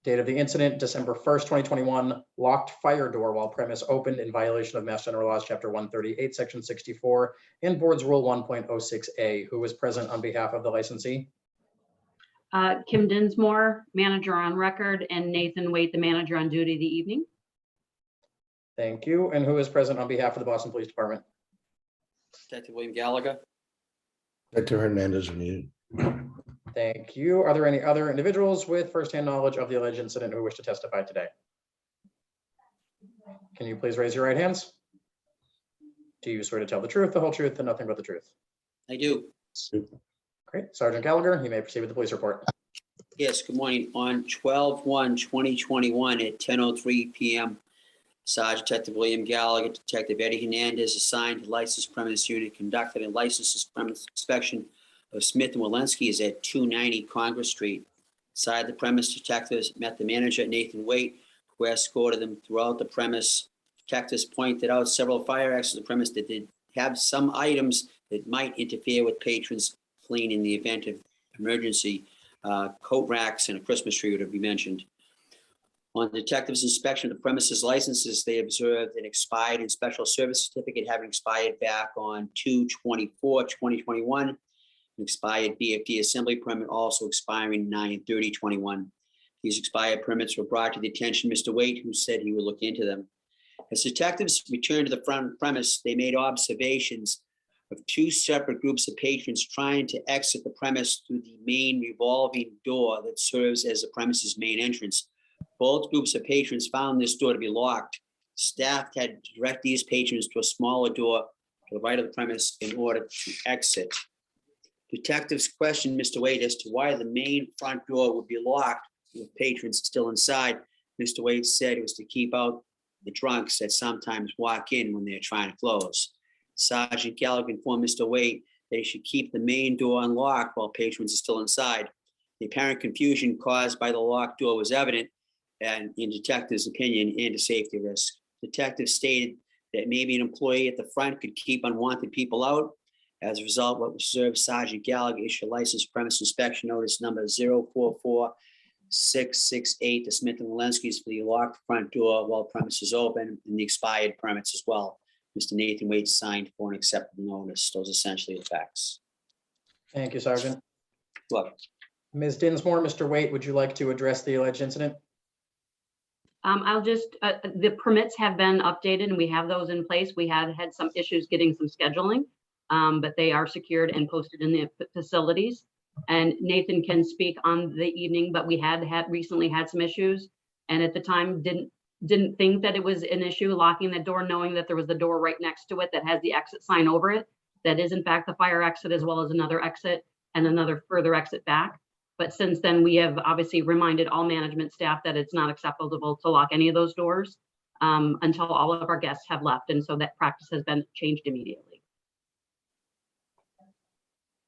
Date of the incident, December 1st, 2021, locked fire door while premise opened in violation of Mass General Laws, Chapter 138, Section 64, and Board's Rule 1.06A. Who was present on behalf of the licensee? Kim Dinsmore, manager on record, and Nathan Waite, the manager on duty the evening. Thank you. And who is present on behalf of the Boston Police Department? Detective William Gallagher. Detective Hernandez, needed. Thank you. Are there any other individuals with firsthand knowledge of the alleged incident who wish to testify today? Can you please raise your right hands? Do you swear to tell the truth, the whole truth, and nothing but the truth? I do. Great. Sergeant Gallagher, you may proceed with the police report. Yes, good morning. On 12/1/2021 at 10:03 p.m., Sergeant Detective William Gallagher, Detective Eddie Hernandez, assigned to licensed premise unit, conducted a licensed premise inspection of Smith and Walensky is at 290 Congress Street. Inside the premise, detectives met the manager, Nathan Waite, who escorted them throughout the premise. Detectives pointed out several fire exits of the premise that did have some items that might interfere with patrons fleeing in the event of emergency. Coat racks and a Christmas tree would be mentioned. On the detectives' inspection of the premises licenses, they observed an expired and special service certificate having expired back on 2/24/2021. An expired BFD assembly permit also expiring 9/30/21. These expired permits were brought to the attention of Mr. Waite, who said he would look into them. As detectives returned to the front premise, they made observations of 2 separate groups of patrons trying to exit the premise through the main revolving door that serves as the premise's main entrance. Both groups of patrons found this door to be locked. Staff had to direct these patrons to a smaller door to the right of the premise in order to exit. Detectives questioned Mr. Waite as to why the main front door would be locked with patrons still inside. Mr. Waite said it was to keep out the drunks that sometimes walk in when they're trying to close. Sergeant Gallagher informed Mr. Waite they should keep the main door unlocked while patrons are still inside. The apparent confusion caused by the locked door was evident, and in detective's opinion, and a safety risk. Detective stated that maybe an employee at the front could keep unwanted people out. As a result, what was served, Sergeant Gallagher issued a license premise inspection notice number 044668 to Smith and Walensky's for the locked front door while premises open, and the expired permits as well. Mr. Nathan Waite signed for an acceptable notice. Those are essentially the facts. Thank you, Sergeant. Look, Ms. Dinsmore, Mr. Waite, would you like to address the alleged incident? I'll just, the permits have been updated and we have those in place. We had some issues getting some scheduling, but they are secured and posted in the facilities. And Nathan can speak on the evening, but we had recently had some issues. And at the time, didn't think that it was an issue locking the door, knowing that there was the door right next to it that has the exit sign over it. That is in fact the fire exit, as well as another exit and another further exit back. But since then, we have obviously reminded all management staff that it's not acceptable to lock any of those doors until all of our guests have left. And so that practice has been changed immediately.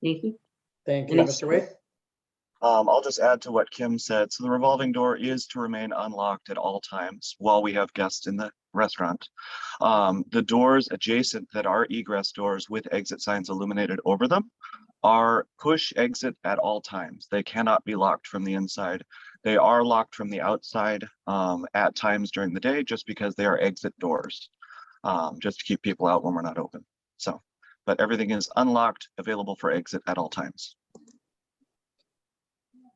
Nathan? Thank you, Mr. Waite. I'll just add to what Kim said. So the revolving door is to remain unlocked at all times while we have guests in the restaurant. The doors adjacent that are egress doors with exit signs illuminated over them are push exit at all times. They cannot be locked from the inside. They are locked from the outside at times during the day, just because they are exit doors, just to keep people out when we're not open. So, but everything is unlocked, available for exit at all times.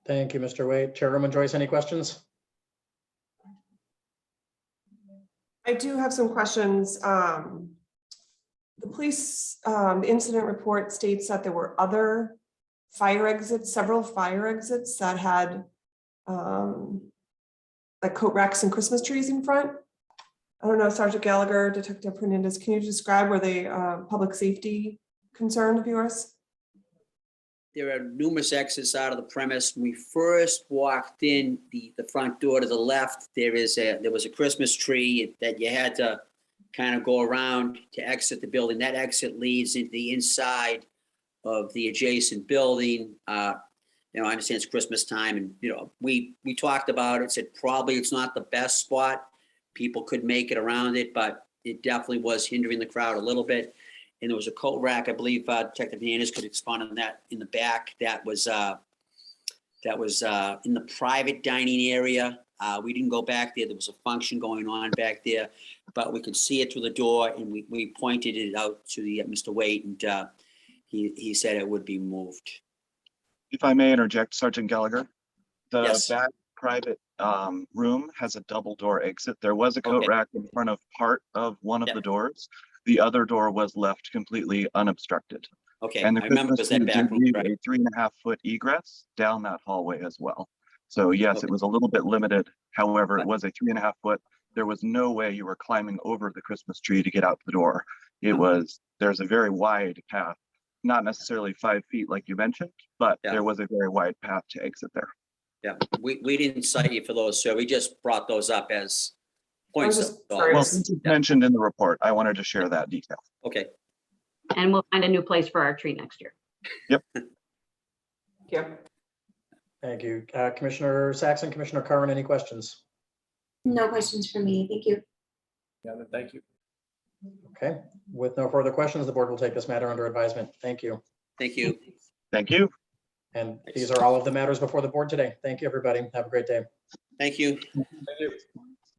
Thank you, Mr. Waite. Chairwoman Joyce, any questions? I do have some questions. The police incident report states that there were other fire exits, several fire exits that had like coat racks and Christmas trees in front. I don't know, Sergeant Gallagher, Detective Hernandez, can you describe, were they public safety concern of yours? there are numerous exits out of the premise. When we first walked in the front door to the left, there was a Christmas tree that you had to kind of go around to exit the building. That exit leads into the inside of the adjacent building. I understand it's Christmas time, and we talked about it, said probably it's not the best spot. People could make it around it, but it definitely was hindering the crowd a little bit. And there was a coat rack, I believe Detective Hernandez could expand on that in the back. That was in the private dining area. We didn't go back there. There was a function going on back there, but we could see it through the door, and we pointed it out to the Mr. Waite, and he said it would be moved. If I may interject, Sergeant Gallagher, the Yes. back private room has a double door exit. There was a coat rack in front of part of one of the doors. The other door was left completely unobstructed. Okay, And the I remember Christmas that tree back did room, leave right. a 3.5 foot egress down that hallway as well. So yes, it was a little bit limited. However, it was a 3.5 foot. There was no way you were climbing over the Christmas tree to get out the door. There's a very wide path, not necessarily 5 feet like you mentioned, but there was a very wide path to exit there. Yeah, we didn't cite you for those, sir. We just brought those up as points. Well, since it's mentioned in the report, I wanted to share that detail. Okay. And we'll find a new place for our tree next year. Yep. Yeah. Thank you. Commissioner Saxon, Commissioner Curran, any questions? No questions for me. Thank you. Yeah, thank you. Okay, with no further questions, the board will take this matter under advisement. Thank you. Thank you. Thank you. And these are all of the matters before the board today. Thank you, everybody. Have a great day. Thank you. Thank you.